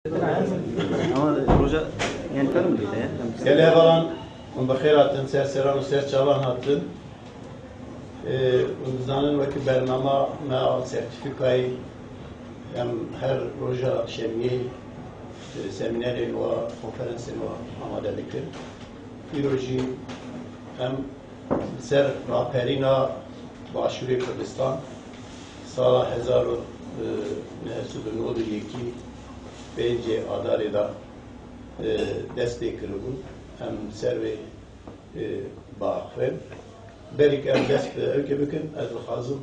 Ama proje yani karım değil ya. Gele falan بخیر هاتن سر سران و سر چالان هاتن زانن وکی برنامه ما سرتیفیکای her proje şemiyye seminerin ve konferansin ve amade dikir. Piroji hem ser raperina başvuru Kurdistan sala 1992 bence adareda destek kırıldı. Hem serve bağfen berik em dest öke bükün az lazım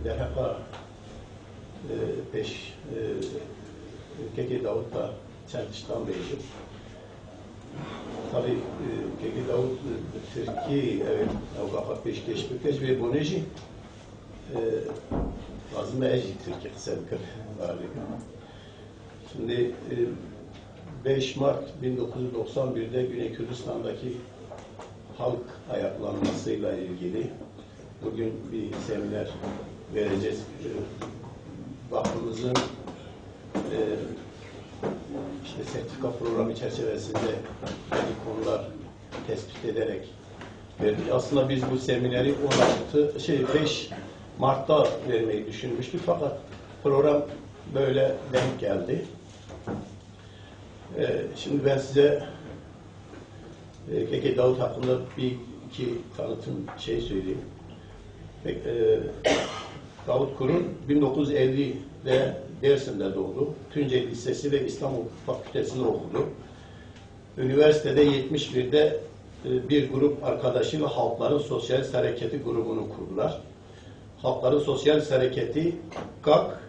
derhaka peş Keke Davut'ta çarpıştan beri. Tabii Keke Davut Türkiye evet avgafa peşkeş bükeş ve boneji lazım eci Türkiye kısa bükür. Şimdi 5 Mart 1991'de Güney Kürdistan'daki halk ayaklanmasıyla ilgili bugün bir seminer vereceğiz. Vakfımızın işte sertifika programı çerçevesinde belli konular tespit ederek verdik. Aslında biz bu semineri 5 Mart'ta vermeyi düşünmüştük fakat program böyle denk geldi. Şimdi ben size Keke Davut hakkında iki tanıtım söyleyeyim. Davut Kurun 1950'de Dersim'de doğdu. Tunceli Lisesi ve İstanbul Fakültesi'ni okudu. Üniversitede 71'de bir grup arkadaşıyla Halkların Sosyalist Hareketi grubunu kurdular. Halkların Sosyalist Hareketi, GAK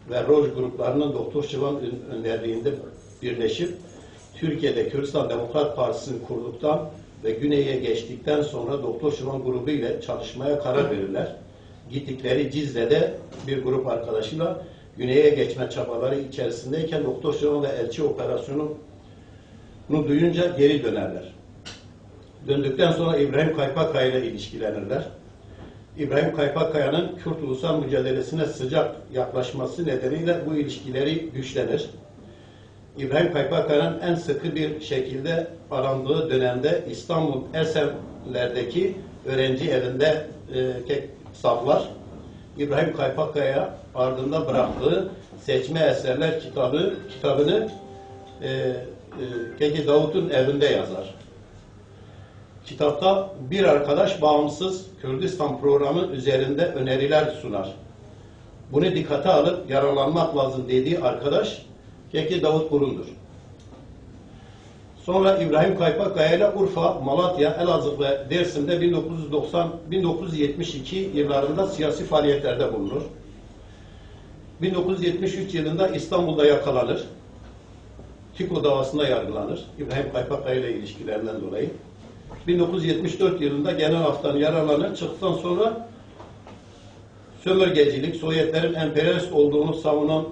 ve ROJ gruplarının Doktor Şivan önderliğinde birleşip Türkiye'de Kürdistan Demokrat Partisi'ni kurduktan ve güneye geçtikten sonra Doktor Şivan grubu ile çalışmaya karar verirler. Gittikleri Cizre'de bir grup arkadaşıyla güneye geçme çabaları içerisindeyken Doktor Şivan ve elçi operasyonunu duyunca geri dönerler. Döndükten sonra İbrahim Kaypakkaya ile ilişkilenirler. İbrahim Kaypakkaya'nın Kürt ulusal mücadelesine sıcak yaklaşması nedeniyle bu ilişkileri güçlenir. İbrahim Kaypakkaya'nın en sıkı bir şekilde arandığı dönemde İstanbul Esenler'deki öğrenci evinde saklar. İbrahim Kaypakkaya ardında bıraktığı Seçme Eserler kitabını Keke Davut'un evinde yazar. Kitapta bir arkadaş bağımsız Kürdistan programı üzerinde öneriler sunar. Bunu dikkate alıp yararlanmak lazım dediği arkadaş Keke Davut Kurun'dur. Sonra İbrahim Kaypakkaya ile Urfa, Malatya, Elazığ ve Dersim'de 1972 yıllarında siyasi faaliyetlerde bulunur. 1973 yılında İstanbul'da yakalanır. Tiko davasında yargılanır. İbrahim Kaypakkaya ile ilişkilerinden dolayı. 1974 yılında genel haftan yaralanır. Çıktıktan sonra sömürgecilik, Sovyetlerin emperyalist olduğunu savunan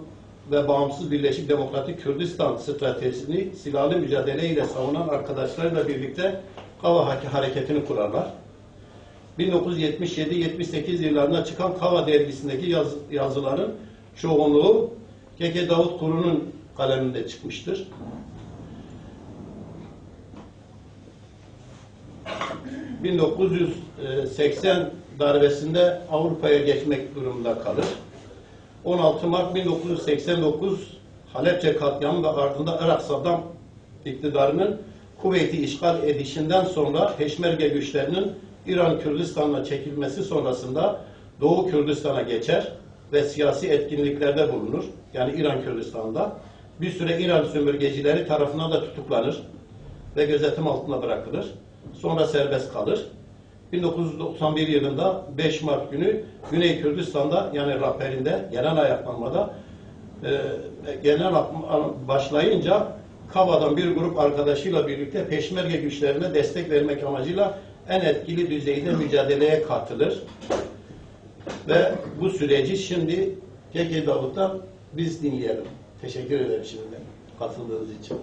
ve bağımsız Birleşik Demokratik Kürdistan stratejisini silahlı mücadeleyle savunan arkadaşlarıyla birlikte Kava hareketini kurarlar. 1977-78 yıllarında çıkan Kava dergisindeki yazıların çoğunluğu Keke Davut Kurun'un kaleminde çıkmıştır. 1980 darbesinde Avrupa'ya geçmek durumunda kalır. 16 Mart 1989 Halepçe katliamı ve ardında Irak Saddam iktidarının Kuveyt'i işgal edişinden sonra Peşmerge güçlerinin İran Kürdistan'la çekilmesi sonrasında Doğu Kürdistan'a geçer ve siyasi etkinliklerde bulunur. Yani İran Kürdistan'da. Bir süre İran sömürgecileri tarafından da tutuklanır ve gözetim altında bırakılır. Sonra serbest kalır. 1991 yılında 5 Mart günü Güney Kürdistan'da yani Rahberi'nde genel ayaklanmada başlayınca Kava'dan bir grup arkadaşıyla birlikte Peşmerge güçlerine destek vermek amacıyla en etkili düzeyde mücadeleye katılır. Ve bu süreci şimdi Keke Davut'tan biz dinleyelim. Teşekkür ederim şimdi katıldığınız için.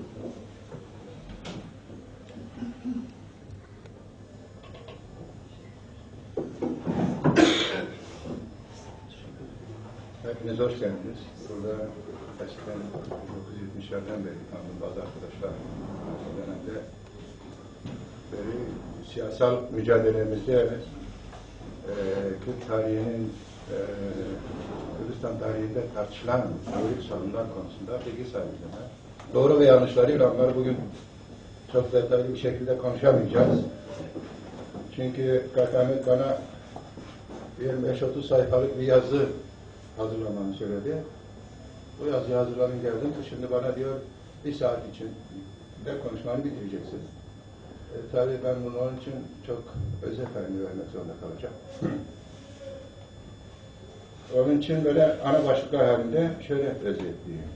Hepiniz hoş geldiniz. Burada eskiden 1970'lerden beri tanıdığım bazı arkadaşlar o dönemde beri siyasal mücadelemizde Kürt tarihinin Kürdistan tarihinde tartışılan teorik sorunlar konusunda bilgi sahibiyim. Doğru ve yanlışlarıyla onları bugün çok detaylı bir şekilde konuşamayacağız. Çünkü Ahmet bana 25-30 sayfalık bir yazı hazırlamamı söyledi. Bu yazıyı hazırladım geldim. Şimdi bana diyor, bir saat için de konuşmanı bitireceksin. Tabii ben bunu onun için çok özet halini vermek zorunda kalacağım. Onun için böyle ana başlıklar halinde şöyle özetleyeyim.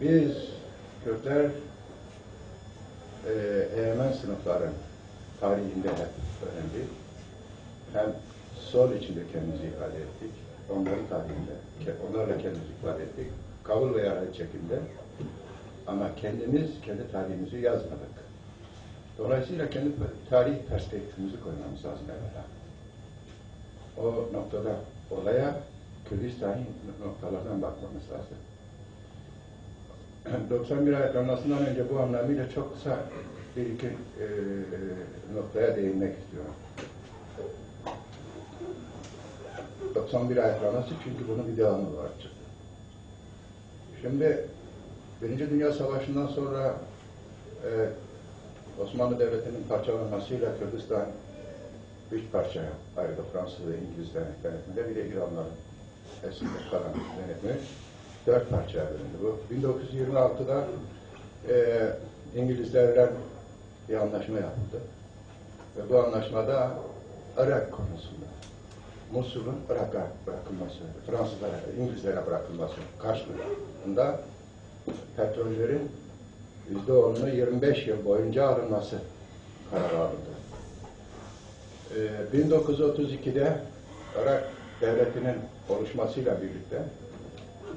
Biz Kürtler egemen sınıfların tarihinde hep öğrendik. Hem sol içinde kendimizi ifade ettik, onların tarihinde, onlarla kendimizi ifade ettik. Kabul veya red şeklinde. Ama kendimiz, kendi tarihimizi yazmadık. Dolayısıyla kendi tarih perspektifimizi koymamız lazım evvela. O noktada olaya Kürdistani noktalardan bakmamız lazım. 91 ayaklanmasından önce bu anlamıyla çok kısa bir iki noktaya değinmek istiyorum. 91 ayaklanması çünkü bunun bir devamı var. Şimdi Birinci Dünya Savaşı'ndan sonra Osmanlı Devleti'nin parçalanmasıyla Kürdistan üç parçaya ayrıldı. Fransız ve İngiliz yönetiminde, bir de İranların eskide kalan yönetimi dört parçaya bölündü. Bu 1926'da İngilizlerle bir anlaşma yapıldı. Ve bu anlaşmada Irak konusunda Musul'un Irak'a bırakılması, Fransızlara, İngilizlere bırakılması karşılığında petrollerin %10'unu 25 yıl boyunca alınması kararı alındı. 1932'de Irak devletinin oluşmasıyla birlikte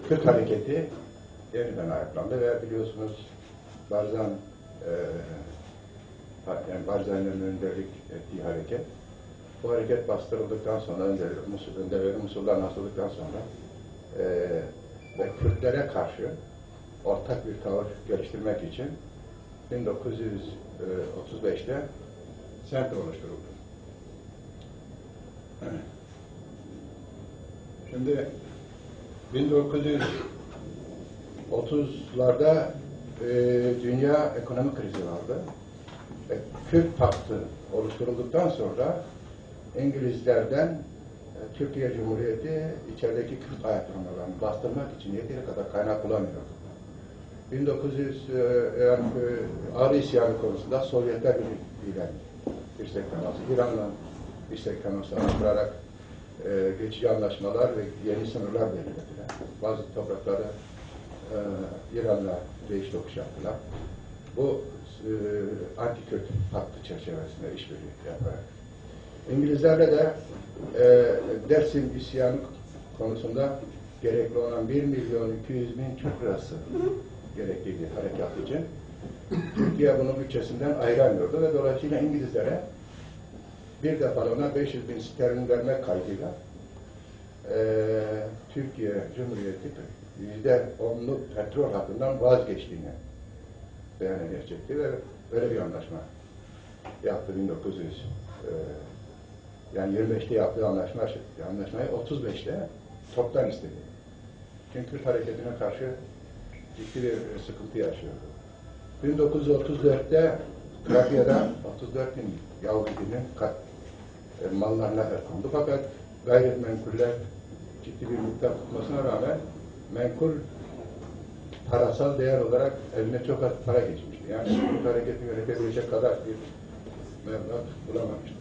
Kürt hareketi yeniden ayaklandı ve biliyorsunuz Barzan yani Barzan'ın önderlik ettiği hareket, bu hareket bastırıldıktan sonra, önderleri Musul'dan asıldıktan sonra ve Kürtlere karşı ortak bir tavır geliştirmek için 1935'te sent oluşturuldu. Şimdi 1930'larda dünya ekonomik krizi vardı. Kürt Paktı oluşturulduktan sonra İngilizlerden Türkiye Cumhuriyeti içerideki Kürt ayaklanmalarını bastırmak için yeteri kadar kaynak bulamıyordu. 1900 yani Ağrı isyanı konusunda Sovyetler Birliği'yle dirsek teması, İran'la dirsek teması arttırarak geçici anlaşmalar ve yeni sınırlar belirlediler. Bazı toprakları İran'la değiş tokuş yaptılar. Bu anti-Kürt hattı çerçevesinde işbirliği yaparak. İngilizlerle de Dersim isyanı konusunda gerekli olan 1.200.000 Türk lirası gerekliydi harekat için. Türkiye bunun bütçesinden ayıramıyordu ve dolayısıyla İngilizlere bir defalığına 500.000 sterlin vermek kaydıyla Türkiye Cumhuriyeti %10'luk petrol hakkından vazgeçtiğini beyan edecekti ve böyle bir anlaşma yaptı 1900 yani 25'te yaptığı anlaşmayı 35'te toptan istedi. Çünkü Kürt hareketine karşı ciddi bir sıkıntı yaşıyordu. 1934'te Trakya'da 34.000 Yahudinin mallarına el kondu. Fakat gayrimenkuller ciddi bir miktar tutmasına rağmen menkul parasal değer olarak eline çok az para geçmişti. Yani Kürt hareketi yönetebilecek kadar bir meblağ bulamamıştı.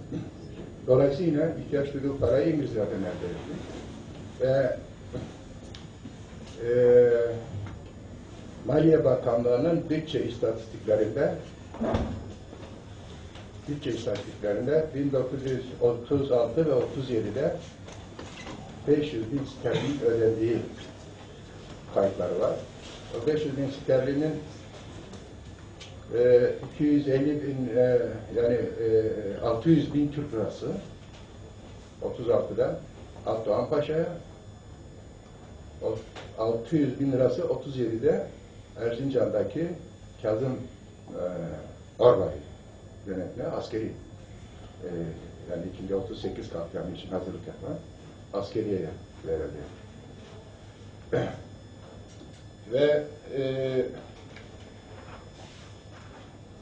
Dolayısıyla ihtiyaç duyduğu parayı İngilizlerden elde etti. Ve Maliye Bakanlığı'nın bütçe istatistiklerinde 1936 ve 37'de 500.000 sterlin ödendiği kayıtları var. O 500.000 sterlinin 250.000 yani 600.000 Türk lirası 36'da Altıağan Paşa'ya, 600 bin lirası 37'de Erzincan'daki Kazım Orbay yönetme askeri yani 238 katliamı için hazırlık yapan askeriyeye verildi. Ve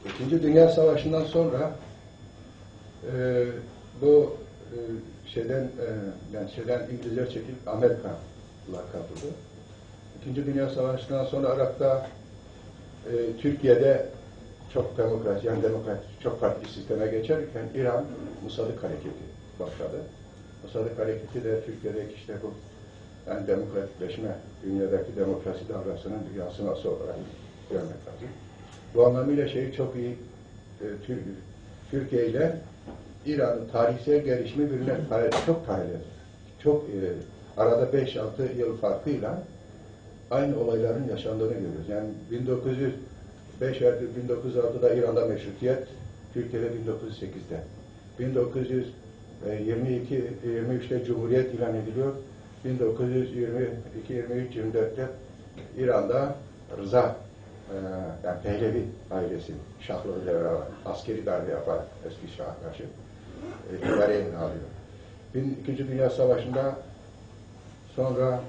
İkinci Dünya Savaşı'ndan sonra bu İngilizler çekilip Amerikalılar katıldı. İkinci Dünya Savaşı'ndan sonra Irak'ta Türkiye'de çok demokratik, çok partili sisteme geçerken İran Musadık Hareketi başladı. Musadık Hareketi de Türkiye'deki işte bu yani demokratikleşme, dünyadaki demokrasi dalgasının bir yansıması olarak görmek lazım. Bu anlamıyla çok iyi Türkiye ile İran'ın tarihsel gelişimi birbirine çok paralel. Çok arada 5-6 yıl farkıyla aynı olayların yaşandığını görüyoruz. Yani 1906'da İran'da meşrutiyet, Türkiye'de 1908'de. 1923'te Cumhuriyet ilan ediliyor. 1922-23-24'te İran'da Rıza yani Pehlevi ailesi Şahlarıyla beraber askeri darbe yapar eski Şah'a karşı idareye alıyor. İkinci Dünya Savaşı'nda sonra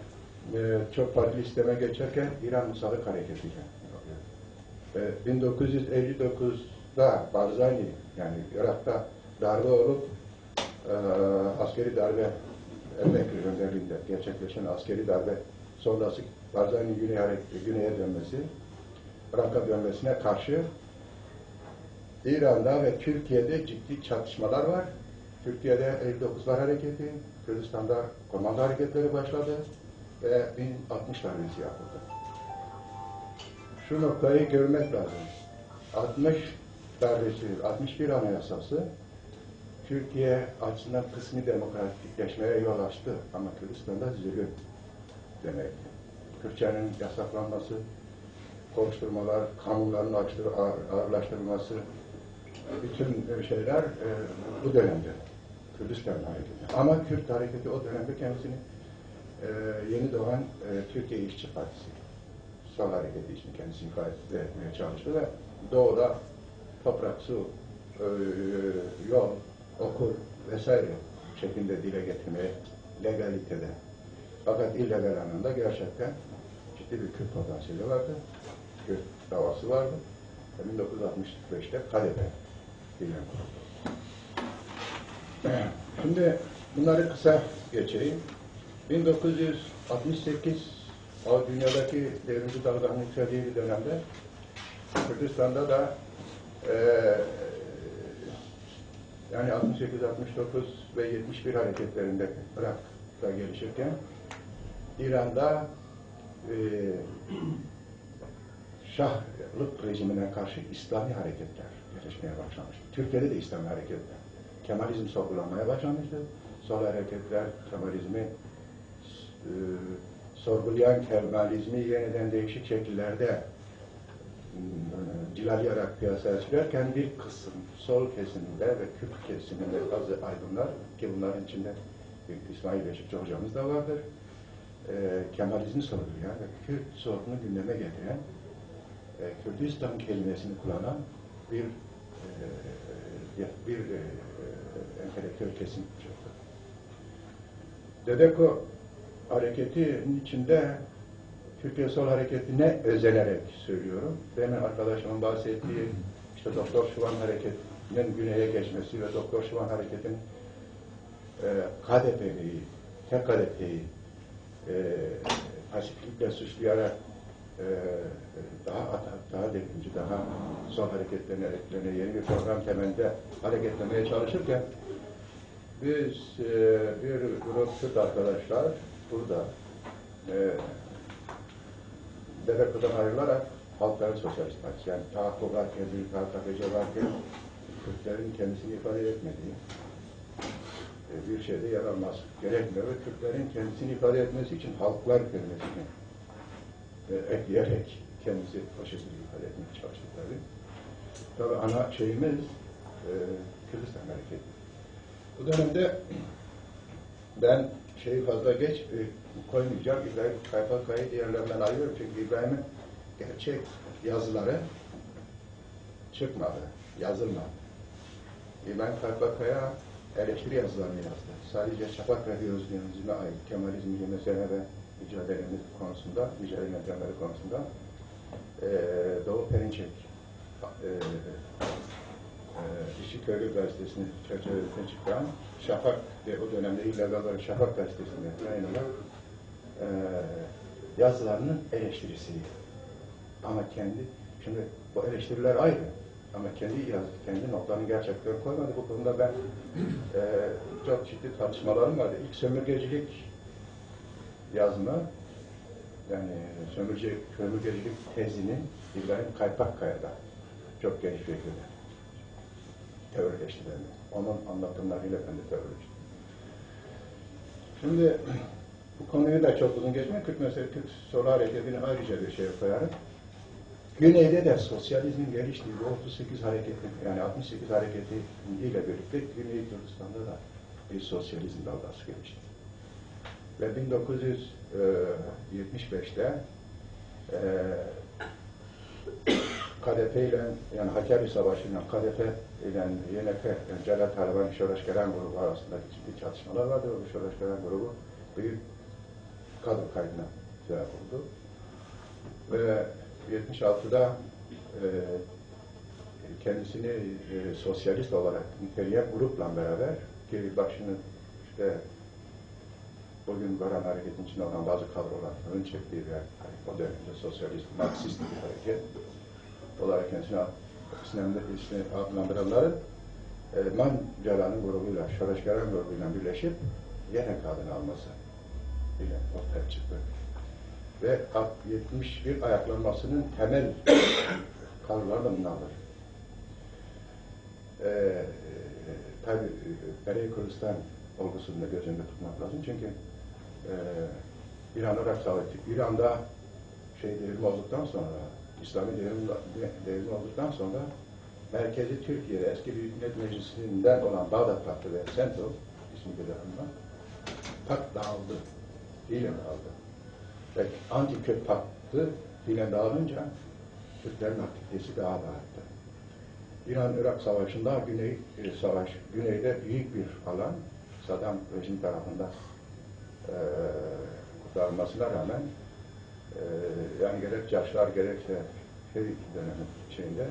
çok partili sisteme geçerken İran Musadık Hareketi yapıyor. 1959'da Barzani yani Irak'ta darbe olup askeri darbe Elbekir önderliğinde gerçekleşen askeri darbe sonrası Barzani'nin güneye dönmesi, Irak'a dönmesine karşı İran'da ve Türkiye'de ciddi çatışmalar var. Türkiye'de 59'lar hareketi, Kürdistan'da komando hareketleri başladı ve 1060 darbesi yapıldı. Şu noktayı görmek lazım. 60 darbesi, 61 Anayasası Türkiye açısından kısmi demokratikleşmeye yol açtı ama Kürdistan'da zulüm demek. Kürtçenin yasaklanması, konuşturmalar, kanunların ağırlaştırılması, bütün şeyler bu dönemde Kürdistan hareketi. Ama Kürt hareketi o dönemde kendisini yeni doğan Türkiye İşçi Partisi sol hareketi için kendisini ifade etmeye çalıştı ve doğuda toprak, su, yol, okul vesaire şeklinde dile getirmeye legalitede. Fakat illegal anlamda gerçekten ciddi bir Kürt potansiyeli vardı. Kürt davası vardı. 1965'te Kadepe diline kuruldu. Şimdi bunları kısa geçeyim. 1968 o dünyadaki devrimci dalganın yükseldiği bir dönemde Kürdistan'da da yani 68, 69 ve 71 hareketlerinde Irak'ta gelişirken İran'da Şahlık rejimine karşı İslami hareketler gelişmeye başlamıştı. Türkiye'de de İslami hareketler. Kemalizm sorgulanmaya başlamıştı. Sol hareketler Kemalizmi sorgulayan Kemalizmi yeniden değişik şekillerde cilalayarak piyasaya sürerken bir kısım sol kesiminde ve Kürt kesiminde bazı aydınlar ki bunların içinde İsmail Beşikçi hocamız da vardır. Kemalizmi sorgulayan ve Kürt sorununu gündeme getiren Kürdistan kelimesini kullanan bir entelektüel kesim çıktı. Dedeko hareketinin içinde Türkiye Sol Hareketi'ne özenerek söylüyorum. Benim arkadaşımın bahsettiği işte Doktor Şuvan Hareketi'nin güneye geçmesi ve Doktor Şuvan Hareketi'nin KDP'yi, tek KDP'yi pasifiklikle suçlayarak daha devrimci, daha sol hareketlerine yeni bir program temelinde hareketlemeye çalışırken biz bir grup Kürt arkadaşlar burada Dedeko'dan ayrılarak Halkların Sosyalist Partisi, yani tahakkuk varken, büyük KKPC varken Kürtlerin kendisini ifade etmediği bir şeyde yer almaz gerekmiyor ve Kürtlerin kendisini ifade etmesi için halklar kelimesini ekleyerek kendisi o şekilde ifade etmeye çalıştı tabii. Tabii ana şeyimiz Kürdistan hareketi. Bu dönemde ben şeyi fazla geç koymayacağım. İbrahim Kaypakkaya'yı diğerlerinden ayırıyorum. Çünkü İbrahim'in gerçek yazıları çıkmadı, yazılmadı. İbrahim Kaypakkaya eleştiri yazılarını yazdı. Sadece Şafak Radyozluğu'na ait Kemalizmci mesele ve mücadelemiz konusunda, mücadele yöntemleri konusunda Doğu Perinçek İşçi Köylü Gazetesi'nin çerçevesine çıkan Şafak ve o dönemde illegal olarak Şafak Gazetesi'nde yayınlanan yazılarının eleştirisiydi. Ama şimdi bu eleştiriler ayrı. Ama kendi notlarını gerçekten koymadı. Bu konuda ben çok ciddi tartışmalarım vardı. İlk sömürgecilik yazma, yani sömürgecilik tezini İbrahim Kaypakkaya'da çok geniş bir şekilde teorileşti bende. Onun anlatımlarıyla ben de teorileştim. Şimdi bu konuyu da çok uzun geçmeyeyim. Kürt Soru Hareketi'ni ayrıca bir şey koyarım. Güney'de de sosyalizmin geliştiği bu 38 hareketi, yani 68 hareketi ile birlikte Güney Kürdistan'da da bir sosyalizm dalgası gelişti. Ve 1975'te KDP ile, yani Hakkari Savaşı'yla KDP ile YNP, yani Celal Taliban Şöreşkeren grubu arasında ciddi çatışmalar vardı. Bu Şöreşkeren grubu büyük kadro kaybına sebep oldu. Ve 76'da kendisini sosyalist olarak niteleyen grupla beraber ki başını işte bugün Goran Hareketi'nin içinde olan bazı kadrolar ön çektiği bir o dönemde sosyalist, Marksist bir hareket olarak kendisini adlandıranların Mancalan'ın grubuyla, Şöreşkeren grubuyla birleşip YNK adını alması ile ortaya çıktı. Ve 71 ayaklanmasının temel kanunları da bunlardır. Tabi Beri Kürdistan olgusunu da göz önünde tutmak lazım. Çünkü İran-Irak Savaşı, İran'da devrimi olduktan sonra, İslami devrimi olduktan sonra merkezi Türkiye'de eski Büyük Millet Meclisi'nden olan Bağdat Paktı ve Sento ismi de pakt dağıldı. Fiilen dağıldı. Ve anti-Kürt paktı fiilen dağılınca Kürtlerin aktivitesi daha da arttı. İran-Irak Savaşı'nda güneyde büyük bir alan Saddam rejim tarafından kurtarılmasına rağmen yani gerek Caşlar gerekse dönemin şeyinde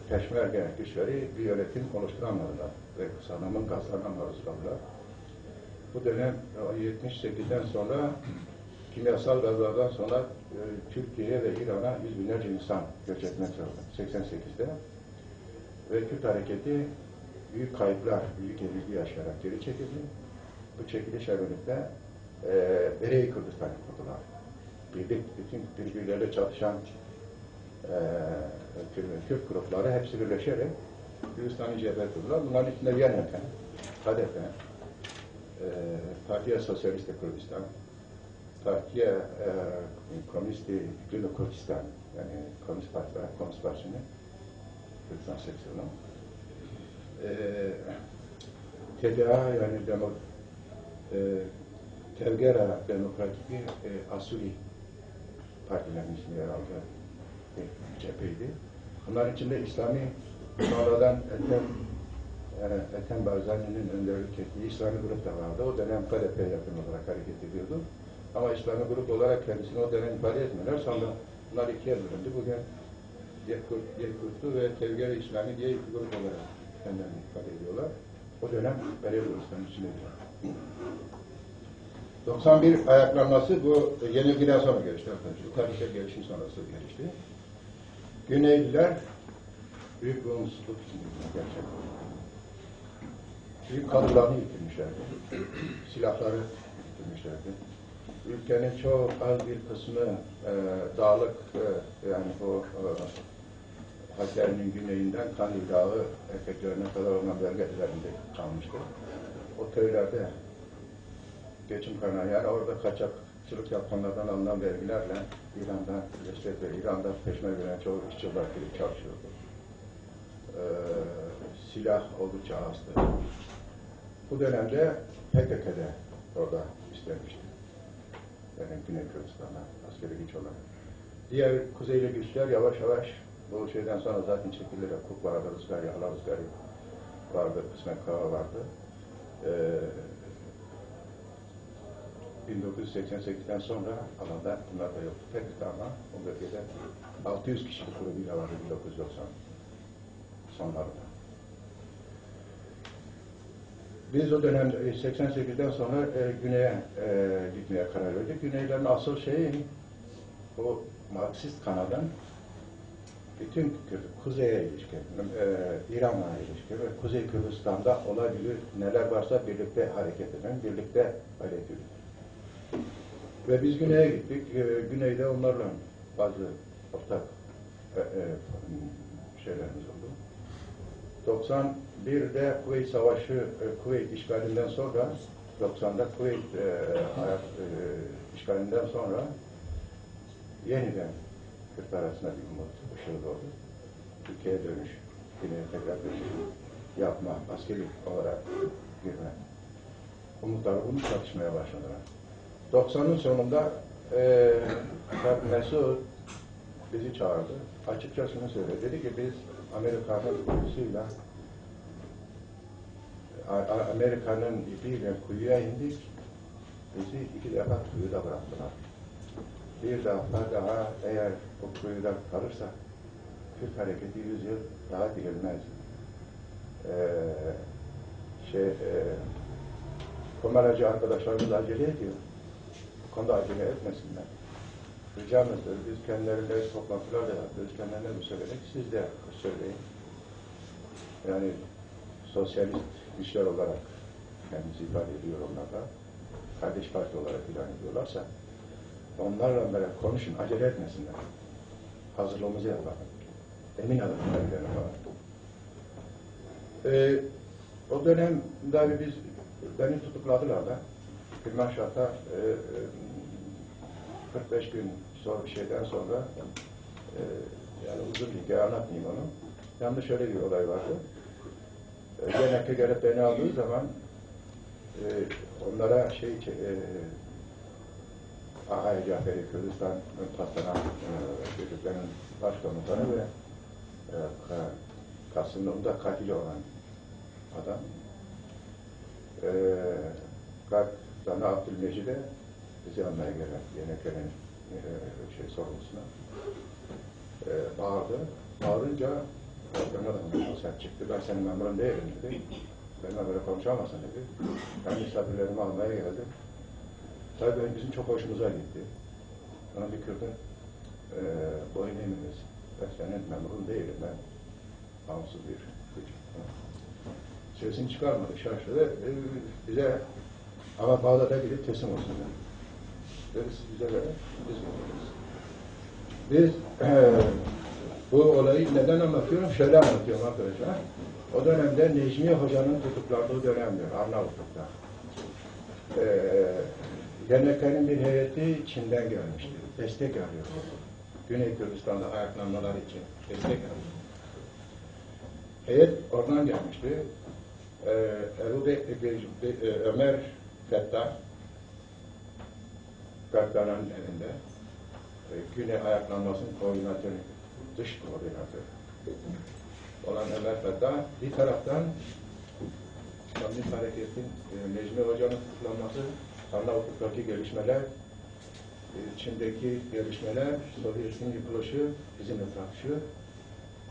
Peşmerge güçleri bir yönetim oluşturamadılar ve Saddam'ın gazlarına maruz kaldılar. Bu dönem 78'den sonra kimyasal gazlardan sonra Türkiye'ye ve İran'a yüz binlerce insan göç etmek zorunda. 88'de ve Kürt hareketi büyük kayıplar, büyük yenilgi yaşayarak geri çekildi. Bu çekilişle birlikte Beri Kürdistan'ı kurdular. Bütün birbirleriyle çatışan Kürt grupları hepsi birleşerek Kürdistan'ı cephe kurdular. Bunların içinde YNP, KDP, Partiye Sosyaliste Kürdistan, Partiye Komünisti Güney Kürdistan, yani Komünist Partisi'nin Kürdistan seksiyonu, TDA yani Tevgera Demokratik Asuri partilerin ismi yer aldı cepheydi. Bunların içinde İslami sonradan Ethem Barzani'nin önderlik ettiği İslami grup da vardı. O dönem KDP'ye yakın olarak hareket ediyordu. Ama İslami grup olarak kendisini o dönem ifade etmiyorlar. Sonra bunlar ikiye bölündü. Bugün Yekkurtlu ve Tevgera İslami diye iki grup olarak kendilerini ifade ediyorlar. O dönem Belediye'nin içindeydi. 91 ayaklanması bu yenilgiden sonra gelişti arkadaşlar. Bu tarihsel gelişim sonrası gelişti. Güneyliler büyük bir umutsuzluk içindeydiler gerçekten. Büyük kadrolarını yitirmişlerdi. Silahları yitirmişlerdi. Ülkenin çok az bir kısmı dağlık yani o Hakkari'nin güneyinden Kandil Dağı erkeklerine kadar olan bölge üzerinde kalmıştı. O köylerde geçim kaynağı yani orada kaçakçılık yapanlardan alınan vergilerle İran'da İran'da peşmergeden çoğu işçi olarak girip çalışıyordu. Silah oldukça azdı. Bu dönemde PKK'da orada istenmişti. Yani Güney Kürdistan'a askeri güç olarak. Diğer kuzeyli güçler yavaş yavaş bu şeyden sonra zaten çekildiler. Kuk vardı, Rızgari, Hala Rızgari vardı, kısmen Kava vardı. 1988'den sonra alanda bunlar da yoktu. Tek ama o bölgede 600 kişilik grubuyla vardı 1990 sonlarında. Biz o dönem 88'den sonra güneye gitmeye karar verdik. Güneylerin asıl şeyi o Marksist kanadan bütün kuzeye ilişkin, İran'la ilişkin ve Kuzey Kürdistan'da olabilir neler varsa birlikte hareket eden, birlikte hareket ediyor. Ve biz güneye gittik. Güneyde onlarla bazı ortak şeylerimiz oldu. 91'de Kuveyt Savaşı, Kuveyt işgalinden sonra 90'da Kuveyt işgalinden sonra yeniden Kürtler arasında bir umut ışığı doğdu. Türkiye'ye dönüş, Güney'e tekrar dönüş yapma, askeri olarak girme. Umutları bunu çatışmaya başladılar. 90'ın sonunda Mesut bizi çağırdı. Açıkça şunu söyledi. Dedi ki biz Amerika'nın kuyusuyla Amerika'nın ipiyle kuyuya indik. Bizi 2 defa kuyuda bıraktılar. Bir defa daha eğer o kuyuda kalırsa Kürt hareketi 100 yıl daha gelmez. Komeracı arkadaşlarımız acele ediyor. Bu konuda acele etmesinler. Ricamızdır. Biz kendileriyle toplantılar da yapıyoruz. Kendilerine mi söyledik? Siz de söyleyin. Yani sosyalist güçler olarak kendisi ifade ediyor onlarla. Kardeş parti olarak ilan ediyorlarsa onlarla beraber konuşun. Acele etmesinler. Hazırlığımızı yapalım. Emin olun. O dönemde biz beni tutukladılar da Kırmaşat'a 45 gün sonra bir şeyden sonra yani uzun bir hikaye anlatmayayım onu. Yalnız şöyle bir olay vardı. Genellikle gelip beni aldığı zaman onlara Ahai Caferi Kürdistan patlanan çocukların başkomutanı ve Kasım'da katil olan adam Sana Abdülmecid'e bizi almaya gelen Yeneklerin sorumlusuna bağırdı. Bağırınca bana da sert çıktı. Ben senin memurun değilim dedi. Benimle böyle konuşamazsın dedi. Ben misafirlerimi almaya geldim. Tabii bizim çok hoşumuza gitti. Ona bir Kürt'ün boyun eğmemiz. Ben senin memurun değilim. Ben bağımsız bir çocuk. Sesini çıkarmadı, şaşırdı. Bize ama Bağdat'a gidip teslim olsun. Dedi siz bize verin, biz veririz. Biz bu olayı neden anlatıyorum? Şöyle anlatıyorum arkadaşlar. O dönemde Necmiye Hoca'nın tutuklandığı dönemdir, Arnavutluk'ta. Derneklerin bir heyeti Çin'den gelmişti. Destek arıyor. Güney Kürdistan'da ayaklanmalar için destek arıyor. Heyet oradan gelmişti. Ömer Fettah Fettah'ın elinde Güney ayaklanmasının koordinatörü, dış koordinatörü olan Ömer Fettah bir taraftan Komünist Hareket'in Necmi Hoca'nın tutuklanması, Arnavutluk'taki gelişmeler, Çin'deki gelişmeler, Sovyet'in yıkılışı bizimle tartışıyor.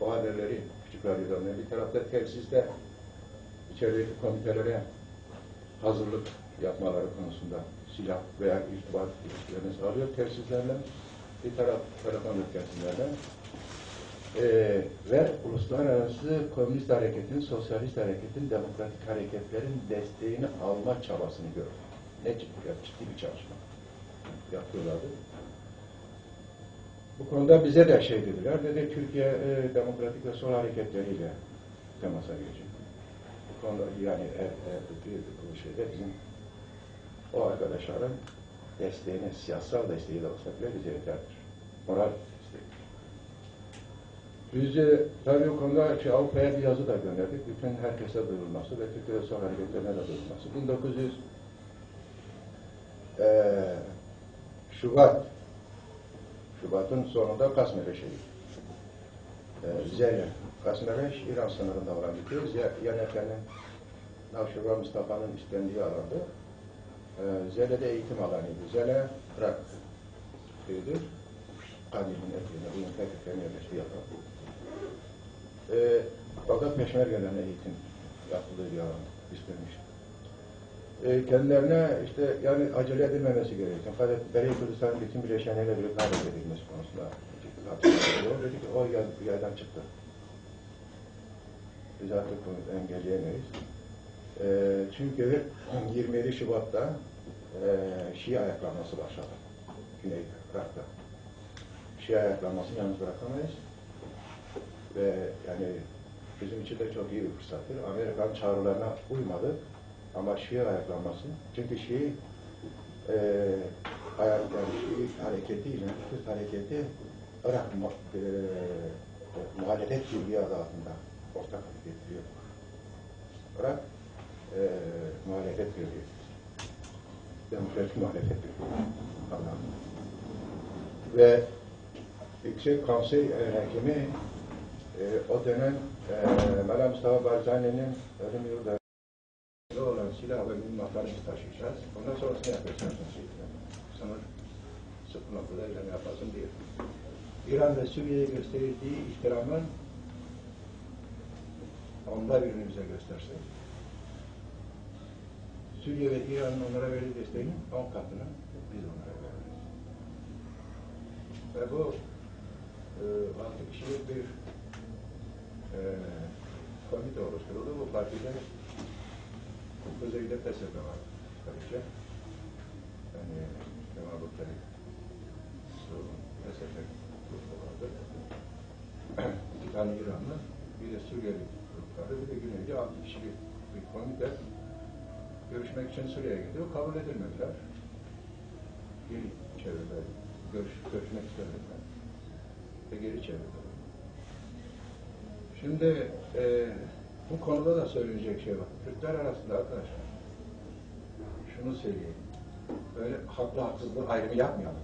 O haberleri küçük radyolarına bir tarafta telsizde içerideki komitelere hazırlık yapmaları konusunda silah veya irtibat ilişkilerini sağlıyor telsizlerle, bir taraf telefon ülkesinlerle ve uluslararası komünist hareketin, sosyalist hareketin, demokratik hareketlerin desteğini alma çabasını gördüm. Ne ciddi bir çalışma yapıyorlardı. Bu konuda bize de şey dediler, dedi Türkiye demokratik ve sol hareketleriyle temasa girecek. Bu konuda yani bu şeyde bizim o arkadaşların desteğine, siyasal desteği de olsa bile bize yeterdir. Moral desteği. Biz de tabii o konuda Avrupa'ya bir yazı da gönderdik. Bütün herkese duyurulması ve Türkiye'de sol hareketlerine de duyurulması. Şubat'ın sonunda Kasmereş'e Zele. Kasmereş İran sınırında olan bir köy. Yenefe'nin Navşurva Mustafa'nın istendiği alandı. Zele'de eğitim alanıydı. Zele, Irak köyüdür. Kadim'in etkiliğine, bugün Teknik'ten yerleştiği alan. Fakat Peşmergelerine eğitim yapıldığı bir alan istenmiş. Kendilerine işte yani acele edilmemesi gerekiyor. Fakat Beri Kürdistan'ın bütün bileşenleriyle bir gayret edilmesi konusunda dedi ki o yerden çıktı. Biz artık bunu engelleyemeyiz. Çünkü 27 Şubat'ta Şii ayaklanması başladı. Güney Irak'ta. Şii ayaklanmasını yalnız bırakamayız. Ve yani bizim için de çok iyi bir fırsattır. Amerikan çağrılarına uymadık. Ama Şii ayaklanması, çünkü Şii Şii hareketiyle, Kürt hareketi Irak muhalefet birliği adı altında ortak hareket ediyor. Irak muhalefet birliği. Demokratik muhalefet birliği. Ve Yüksek Konsey Hakimi o dönem Mala Mustafa Barzani'nin ölüm yılı olan silah ve mühimmatları taşıyacağız. Ondan sonrasını yapacaksın. Sınır sıfır noktada eylem yapasın diye. İran ve Suriye'ye gösterdiği ihtiramın onda birini bize göstersin. Suriye ve İran'ın onlara verdiği desteğinin 10 katını biz onlara veririz. Ve bu 6 kişilik bir komite oluşturuldu. Bu partide Kuzeyde PSK var. Tabii ki. Yani Kemal Bukari PSK grubu vardı. 2 tane İranlı, bir de Suriyeli grup vardı. Bir de Güney'de 6 kişilik bir komite görüşmek için Suriye'ye gidiyor. Kabul edilmediler. Geri çevirdiler. Görüşmek istemediler. Ve geri çevirdiler. Şimdi bu konuda da söyleyecek şey var. Kürtler arasında arkadaşlar, şunu söyleyeyim, böyle haklı haksızlık ayrımı yapmayalım.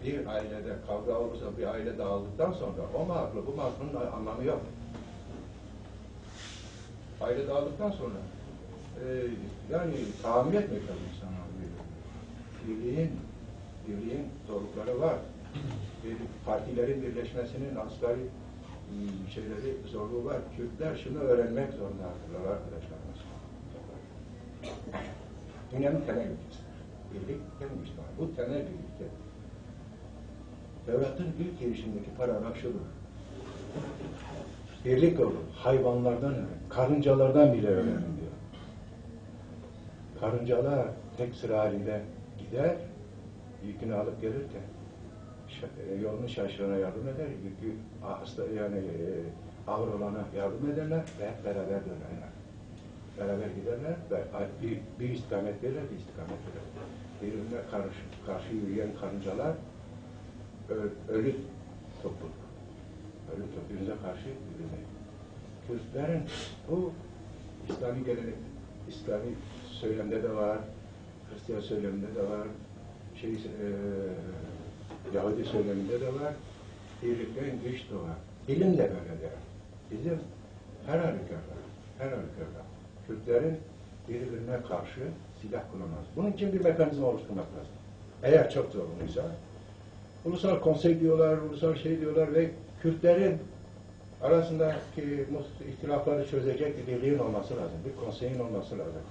Bir ailede kavga olursa, bir aile dağıldıktan sonra o mu haklı, bu mu haklının anlamı yok. Aile dağıldıktan sonra yani tahammül etmek lazım insanlar. Birliğin zorlukları var. Partilerin birleşmesinin asgari şeyleri, zorluğu var. Kürtler şunu öğrenmek zorundadırlar arkadaşlarımız. Dünyanın temel ülkesi. Birlik, Müslüman. Bu temel bir ülke. Devletin ilk girişindeki paragraf şudur. Birlik olur. Hayvanlardan öğren. Karıncalardan bile öğrenin diyor. Karıncalar tek sıra halinde gider, yükünü alıp gelirken yolunu şaşırana yardım eder, yükü ağır olana yardım ederler ve hep beraber dönerler. Beraber giderler ve bir istikamet verirler, bir istikamet verirler. Birbirine karşı yürüyen karıncalar ölü topluluk. Ölü topluluğuna karşı yürümek. Kürtlerin bu İslami gelenek, İslami söylemde de var, Hristiyan söylemde de var, Yahudi söyleminde de var, birlikten güç doğar. Bilim de böyledir. Bizim her halükarda Kürtlerin birbirine karşı silah kullanmaz. Bunun için bir mekanizma oluşturmak lazım. Eğer çok zorunluysa, ulusal konsey diyorlar, ulusal şey diyorlar ve Kürtlerin arasındaki ihtilafları çözecek bir birliğin olması lazım, bir konseyin olması lazım.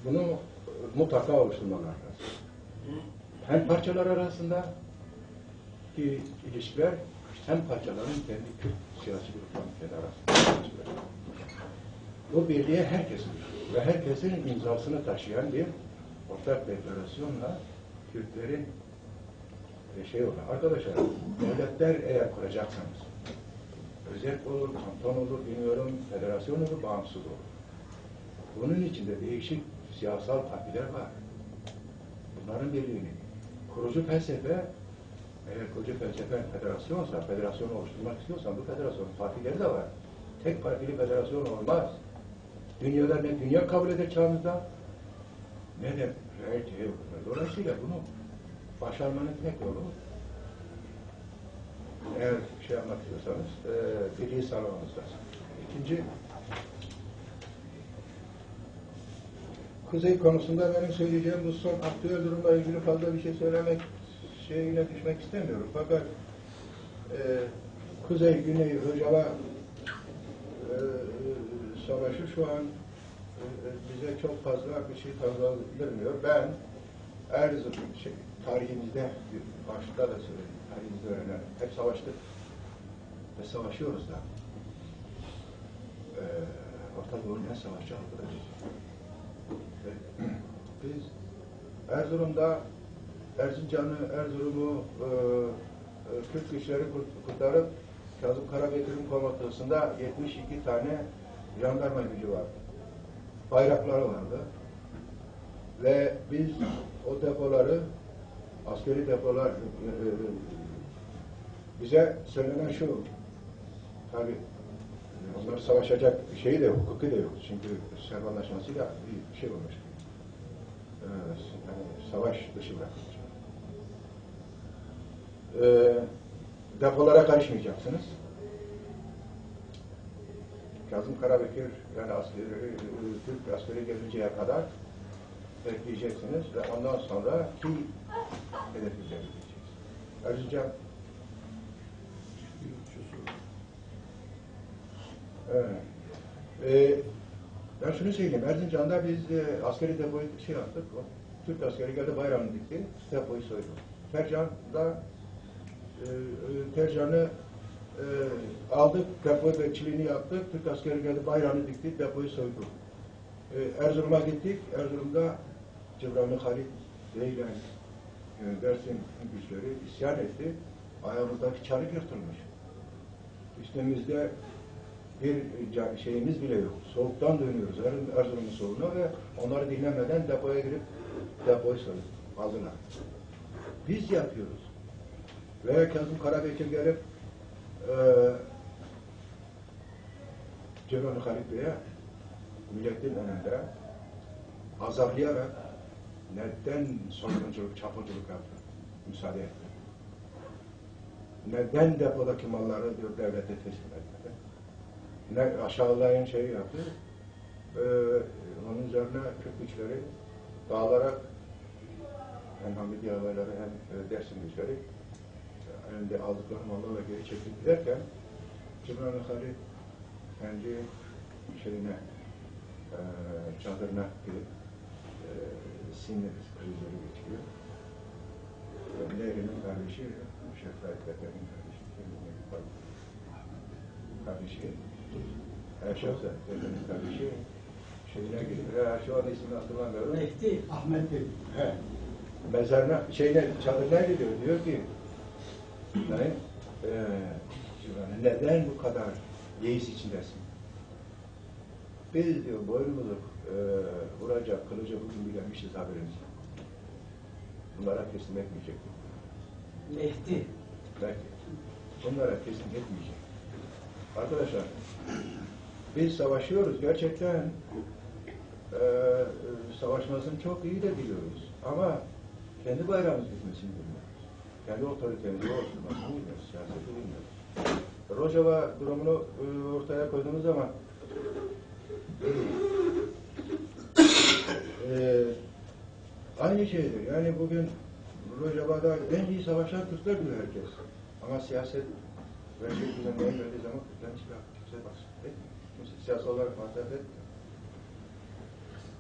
Bunu mutlaka oluşturmalar lazım. Hem parçalar arasında ki ilişkiler, hem parçaların kendi Kürt siyasi gruplarının kendi arasında ilişkiler. Bu birliğe herkes ve herkesin imzasını taşıyan bir ortak deklarasyonla Kürtlerin olur. Arkadaşlar, devletler eğer kuracaksanız, özel olur, kanton olur, bilmiyorum, federasyon olur, bağımsız olur. Bunun içinde değişik siyasal partiler var. Bunların birliğini, kurucu felsefe, eğer kurucu felsefe federasyonsa, federasyonu oluşturmak istiyorsan bu federasyonun partileri de var. Tek partili federasyon olmaz. Dünya kabul eder çağımızda, Neden? Dolayısıyla bunu başarmanın tek yolu, eğer şey yapmak istiyorsanız, birliği sağlamanız lazım. İkinci, Kuzey konusunda benim söyleyeceğim bu son aktüel durumla ilgili fazla bir şey söylemek şeyine düşmek istemiyorum. Fakat Kuzey-Güney Rojava savaşı şu an bize çok fazla bir şey kazandırmıyor. Ben Erzurum tarihimizde, başta da söyledim, tarihimizde öğrenen, hep savaştık ve savaşıyoruz da. Orta Doğu'nun en savaşçı halkıdır. Biz Erzurum'da Erzincan'ı, Erzurum'u Kürt güçleri kurtarıp Kazım Karabekir'in komutasında 72 tane jandarma gücü vardı. Bayrakları vardı. Ve biz o depoları, askeri depolar bize söylenen şu, tabi onlar savaşacak şeyi de yok, hukuku da yok. Çünkü Serv Anlaşması'yla bir şey olmuş. Yani savaş dışı bırakılmış. Depolara karışmayacaksınız. Kazım Karabekir, yani Türk askeri gelinceye kadar bekleyeceksiniz ve ondan sonra ki hedefi belirleyeceksiniz. Erzincan ben şunu söyleyeyim, Erzincan'da biz askeri depoyu şey yaptık, Türk askeri geldi bayrağını dikti, depoyu soydu. Tercan'ı aldık, depo bekçiliğini yaptık, Türk askeri geldi bayrağını dikti, depoyu soydu. Erzurum'a gittik, Erzurum'da Cıvranlı Halit Zeylen Dersim güçleri isyan etti, ayağımızdaki çarık yırtılmış. Üstümüzde bir şeyimiz bile yok. Soğuktan dönüyoruz Erzurum'un soğuğuna ve onları dinlemeden depoya girip depoyu soyup aldılar. Biz yapıyoruz. Ve Kazım Karabekir gelip Cevranlı Halit Bey'e milletin önünde azarlayarak neden soygunculuk, çapulculuk yaptı? Müsaade etti. Neden depodaki malları diyor devlete teslim etmedi? Ne aşağılayan şeyi yaptı. Onun üzerine Kürt güçleri dağılarak hem Hamidiye havayları hem Dersim güçleri önünde aldıkları mallarla geri çekip giderken Cıvranlı Halit kendi şeyine çadırına girip sinir krizleri geçiriyor. Nehri'nin kardeşi, Şefkat Beter'in kardeşi, Erşaf'ta Beter'in kardeşi şeyine gidiyor. Şu an ismini hatırlamıyorum. Mehdi, Ahmet Bey. He. Mezarına, çadırına gidiyor. Diyor ki neden bu kadar yeis içindesin? Biz diyor boynumuzu vuracak, kılıca bugün bilemişiz haberimiz. Bunlara teslim etmeyecek. Mehdi. Belki. Bunlara teslim etmeyecek. Arkadaşlar, biz savaşıyoruz. Gerçekten savaşmasını çok iyi de biliyoruz. Ama kendi bayrağımız gitmesini bilmiyoruz. Kendi otoritemizi oluşturmasını bilmiyoruz. Siyaseti bilmiyoruz. Rojava durumunu ortaya koyduğumuz zaman aynı şeydir. Yani bugün Rojava'da en iyi savaşan Türkler diyor herkes. Ama siyaset ve şey düzenlemeye geldiği zaman Türklerin kimse bahsetmiyor. Kimse siyasi olarak bahsetmiyor.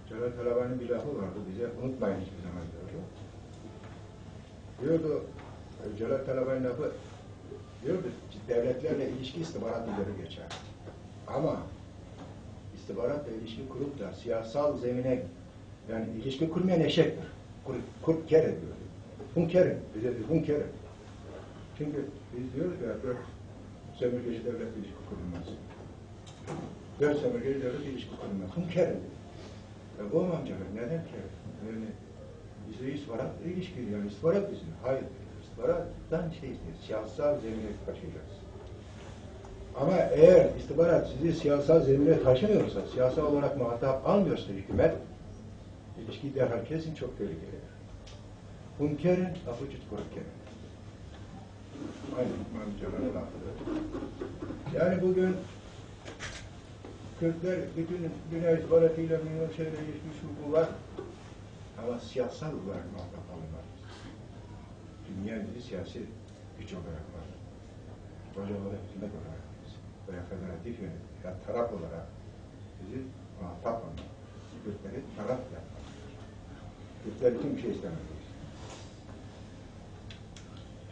Celal Talabani'nin bir lafı vardı bize, unutmayın hiçbir zaman diyordu. Diyordu, Celal Talabani'nin lafı, diyordu, devletlerle ilişki istihbarat ileri geçer. Ama istihbaratla ilişki kurup da siyasal zemine, yani ilişki kurmayan eşektir. Kurt kere diyor. Hun kere, bize diyor, hun kere. Çünkü biz diyoruz ya, 4 sömürgeci devlet ilişki kurulmaz. 4 sömürgeci devlet ilişki kurulmaz. Hun kere diyor. Bu amca neden kere? Yani bize istihbarat ilişki, yani istihbarat bizim. Hayır. İstihbarattan şey istiyoruz, siyasal zemine taşıyacağız. Ama eğer istihbarat sizi siyasal zemine taşımıyorsa, siyasal olarak muhatap almıyorsa hükümet, ilişki derhal kesin, çok tehlikeli. Hünkârın avucut korkken. Aynen amcaların lafıdır. Yani bugün Kürtler bütün dünya istihbaratıyla milyon şeyle geçmiş bu var. Ama siyasal olarak muhatap alınmaz. Dünya bizi siyasi güç olarak var. Hocalara hükümet olarak veya federatif yönetim ya taraf olarak bizi muhatap alınmaz. Kürtleri taraf yapmak. Kürtler için bir şey istemeyiz.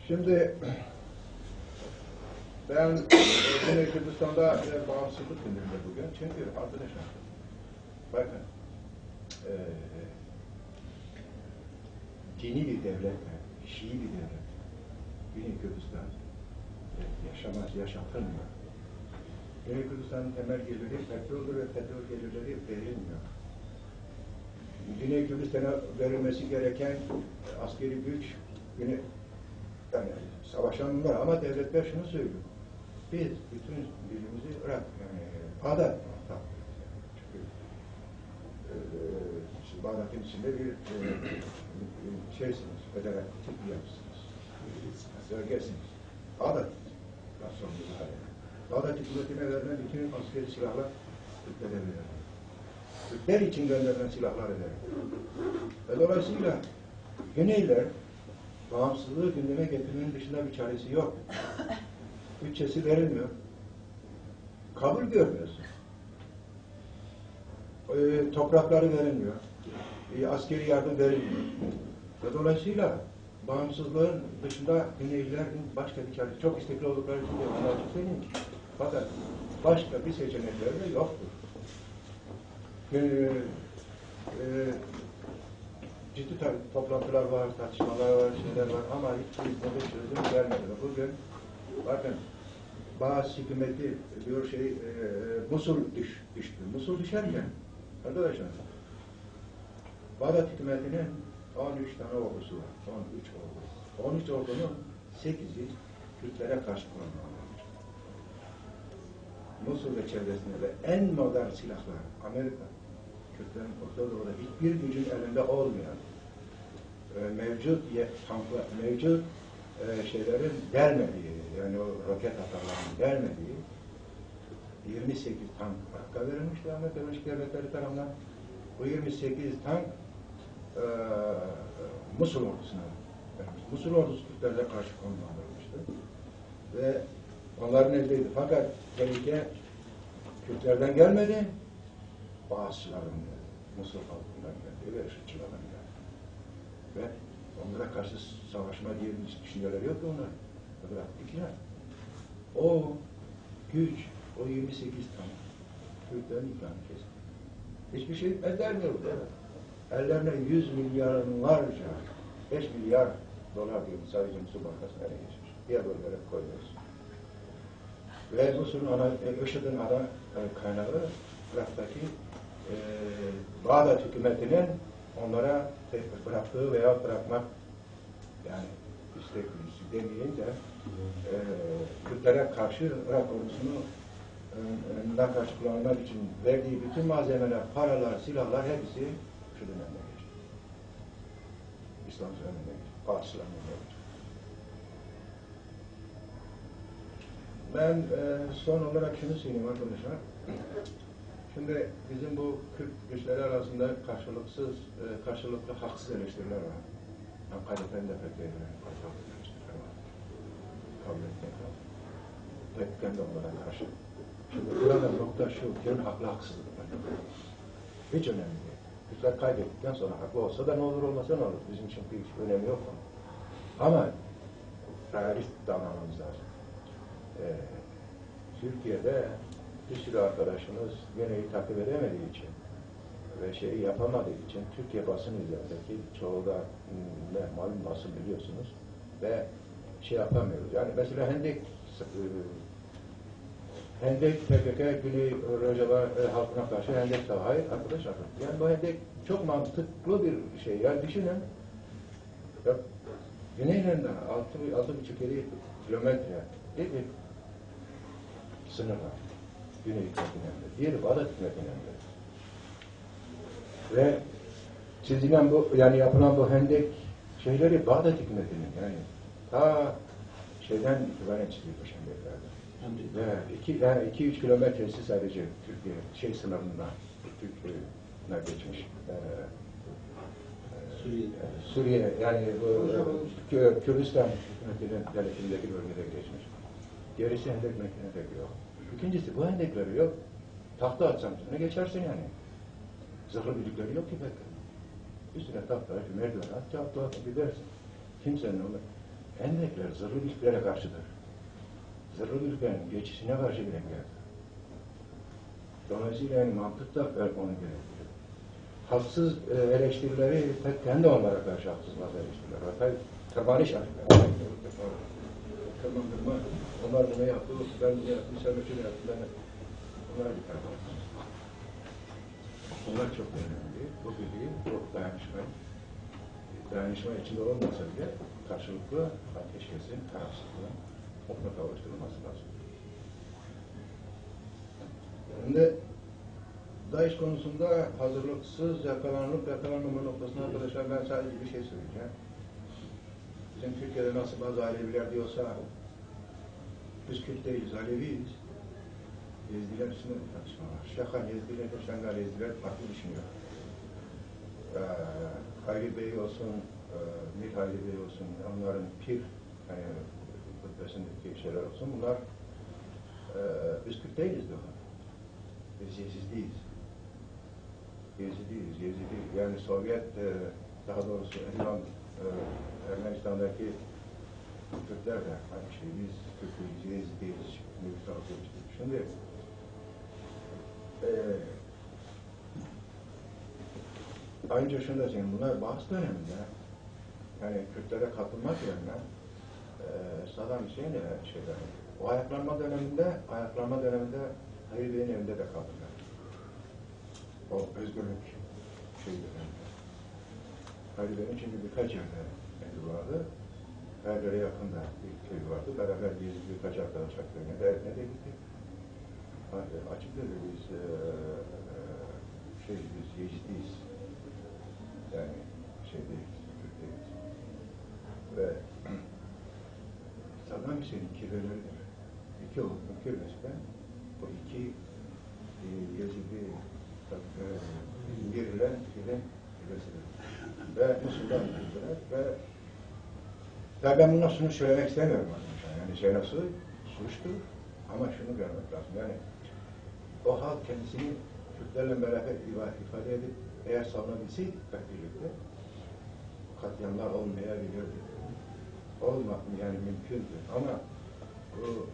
Şimdi ben Güney Kürdistan'da bağımsızlık günlerinde bugün. Çünkü arkadaşlar bakın dini bir devlet, Şii bir devlet. Güney Kürdistan yaşatılmıyor. Güney Kürdistan'ın temel geliri petroldur ve petrol gelirleri verilmiyor. Güney Kürdistan'a verilmesi gereken askeri güç, yani savaşan bunlar ama devletler şunu söylüyor. Biz bütün gücümüzü Irak, yani Bağdat çünkü Bağdat'ın içinde bir şeysiniz, federatif bir yapısınız. Bölgesiniz. Bağdat nasyonumuz hali. Bağdat hükümetine verilen bütün askeri silahlar Türklere verilir. Türkler için gönderilen silahlar verilir. Ve dolayısıyla Güneyler bağımsızlığı gündeme getirmenin dışında bir çaresi yok. Bütçesi verilmiyor. Kabul görmüyorsun. Toprakları verilmiyor. Askeri yardım verilmiyor. Ve dolayısıyla bağımsızlığın dışında Güneylilerin başka bir çaresi, çok istekli oldukları için de ona açık söyleyeyim. Fakat başka bir seçenekleri de yoktur. Ciddi toplantılar var, tartışmalar var, şeyler var ama hiçbir çözüm gelmedi. Bugün bakın Bağız hükümeti diyor Musul düştü. Musul düşerken arkadaşlar Bağdat hükümetinin 13 tane ordusu var. 13 ordu. 13 ordunun 8'i Kürtlere karşı kullanılmıştır. Musul ve çevresinde de en modern silahlar Amerika, Kürtlerin Orta Doğu'da hiçbir gücün elinde olmayan mevcut tanklar, mevcut şeylerin gelmediği, yani o roket atarlarının gelmediği 28 tank Irak'a verilmişti Amerika Birleşik Devletleri tarafından. Bu 28 tank Musul ordusuna verilmişti. Musul ordusu Kürtlerle karşı konumlandırılmıştı. Ve onların eldeydi. Fakat tehlike Kürtlerden gelmedi, Bağızçıların Musul halkından geldi ve Işıkçılardan geldi. Ve onlara karşı savaşma diye bir düşünceleri yoktu onlar. Bıraktılar. O güç, o 28 tank Kürtlerin ikramı kesti. Hiçbir şey eder yok. Ellerine 100 milyarlarca, 5 milyar dolar diye sadece Musul Bankası'na ele geçmiş. Diğer bölgelere koyuyoruz. Ve Musul'un IŞİD'in ana kaynağı Irak'taki Bağdat hükümetinin onlara bıraktığı veya bırakmak, yani istek gücüsü demeyin de Kürtlere karşı Irak ordusunu karşı kullanmak için verdiği bütün malzemeler, paralar, silahlar hepsi şu dönemde geçti. İslam döneminde geçti. Bağışçılar döneminde geçti. Ben son olarak şunu söyleyeyim arkadaşlar. Şimdi bizim bu Kürt güçleri arasında karşılıklı haksız eleştiriler var. Hakikaten de pek karşılıklı eleştiriler var. Kabul etmek lazım. Pekten de onlara karşı. Şimdi burada nokta şu, kimin haklı haksızlık var. Hiç önemli değil. Kürtler kaybettikten sonra haklı olsa da ne olur olmasa ne olur. Bizim için bir önemi yok. Ama realist davranmamız lazım. Türkiye'de bir sürü arkadaşımız Güney'i takip edemediği için ve şeyi yapamadığı için Türkiye basını üzerindeki çoğu da malum basın biliyorsunuz ve şey yapamıyoruz. Yani mesela Hendek PKK Güney Rojava halkına karşı Hendek Savaşı. Hayır arkadaşlar. Yani bu Hendek çok mantıklı bir şey. Yani düşünün. Güneylerinden 6,5-7 kilometre değil mi? Sınır var. Güney hükümetinden. Diğeri Bağdat hükümetinden. Ve çizilen bu, yani yapılan bu hendek şeyleri Bağdat hükümetinin, yani ta şeyden itibaren çizilmiş hendeklerden. Ve 2-3 kilometresi sadece Türkiye sınırından, Türkiye'ne geçmiş. Suriye, yani Kürdistan hükümetinin denetimindeki bölgede geçmiş. Gerisi hendek mekanı yok. İkincisi, bu hendekleri yok. Tahta atsam üstüne geçersin yani. Zırhlı birlikleri yok ki pek. Üstüne tahta, merdiven at, tahta at, gidersin. Kimsenin onu. Hendekler zırhlı birliklere karşıdır. Zırhlı birliklerin geçişine karşı bir engeldir. Dolayısıyla yani mantık da onu gerektiriyor. Haksız eleştirileri pek kendi onlara karşı haksız eleştiriler. Hatta tırmanış aşklar. Tırmandırma. Onlar bunu yaptı, ben bunu yaptım, sen şunu yaptın. Onlar bir tarafa. Bunlar çok önemli. Bu birliği, bu dayanışma içinde olmasa bile karşılıklı ateşkesin, tarafsızlığın mutlaka oluşturulması lazım. Şimdi DAEŞ konusunda hazırlıksız yakalanmama noktasında arkadaşlar ben sadece bir şey söyleyeceğim. Bizim Türkiye'de nasıl bazı Aleviler diyorsa biz Kürt değiliz, Aleviyiz. Yezdiler üstünde bir tartışma var. Şahan Yezdiler ve Şengal Yezdiler farklı düşünüyor. Hayri Bey olsun, Mir Hayri Bey olsun, onların pir, yani kutbesindeki şeyler olsun, bunlar biz Kürt değiliz diyor. Biz Yezidiyiz. Yezidi. Yani Sovyet, daha doğrusu Ermenistan'daki Türkler de aynı şey, biz Türk'üyüz, Yezidiyiz, şimdi ayrıca şunu da söyleyeyim, bunlar bahs döneminde, yani Kürtlere katılmak yerine Saddam Hüseyin o ayaklanma döneminde Hayri Bey'in evinde de kaldılar. O özgürlük döneminde. Hayri Bey'in çünkü birkaç yerde evi vardı. Herlere yakında bir köy vardı. Beraber birkaç arkadaş köyüne de gittik. Açık dedi, biz Yezidiyiz. Yani değiliz, Türk değiliz. Ve Saddam Hüseyin'in kirveleridir. İki oğlunun kirvesinden bu iki Yezidi birilen kirvesidir. Ve Musul'dan kirveler ve ben bundan şunu söylemek istemiyorum arkadaşlar. Yani nasıl suçtur ama şunu görmek lazım. Yani o halk kendisini Türklerle beraber ifade edip eğer savunabilseydik hep birlikte katliamlar olmayabilirdi. Olmak yani mümkündü. Ama bu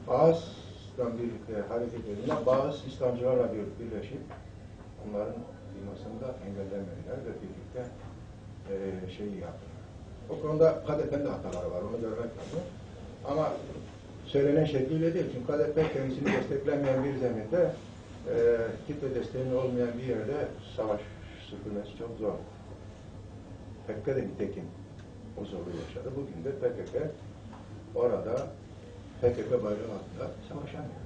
Bağız'la birlikte hareket edilen Bağız İslamcılarla birleşip onların imasını da engellemediler ve birlikte yaptılar. O konuda KDP'nin de hataları var, onu görmek lazım. Ama söylenen şekliyle değil, çünkü KDP kendisini desteklemeyen bir zeminde, kitle desteğinin olmayan bir yerde savaş sürdürmesi çok zor. PKK de nitekim o zorluğu yaşadı. Bugün de PKK orada PKK bayrağı altında savaşamıyor.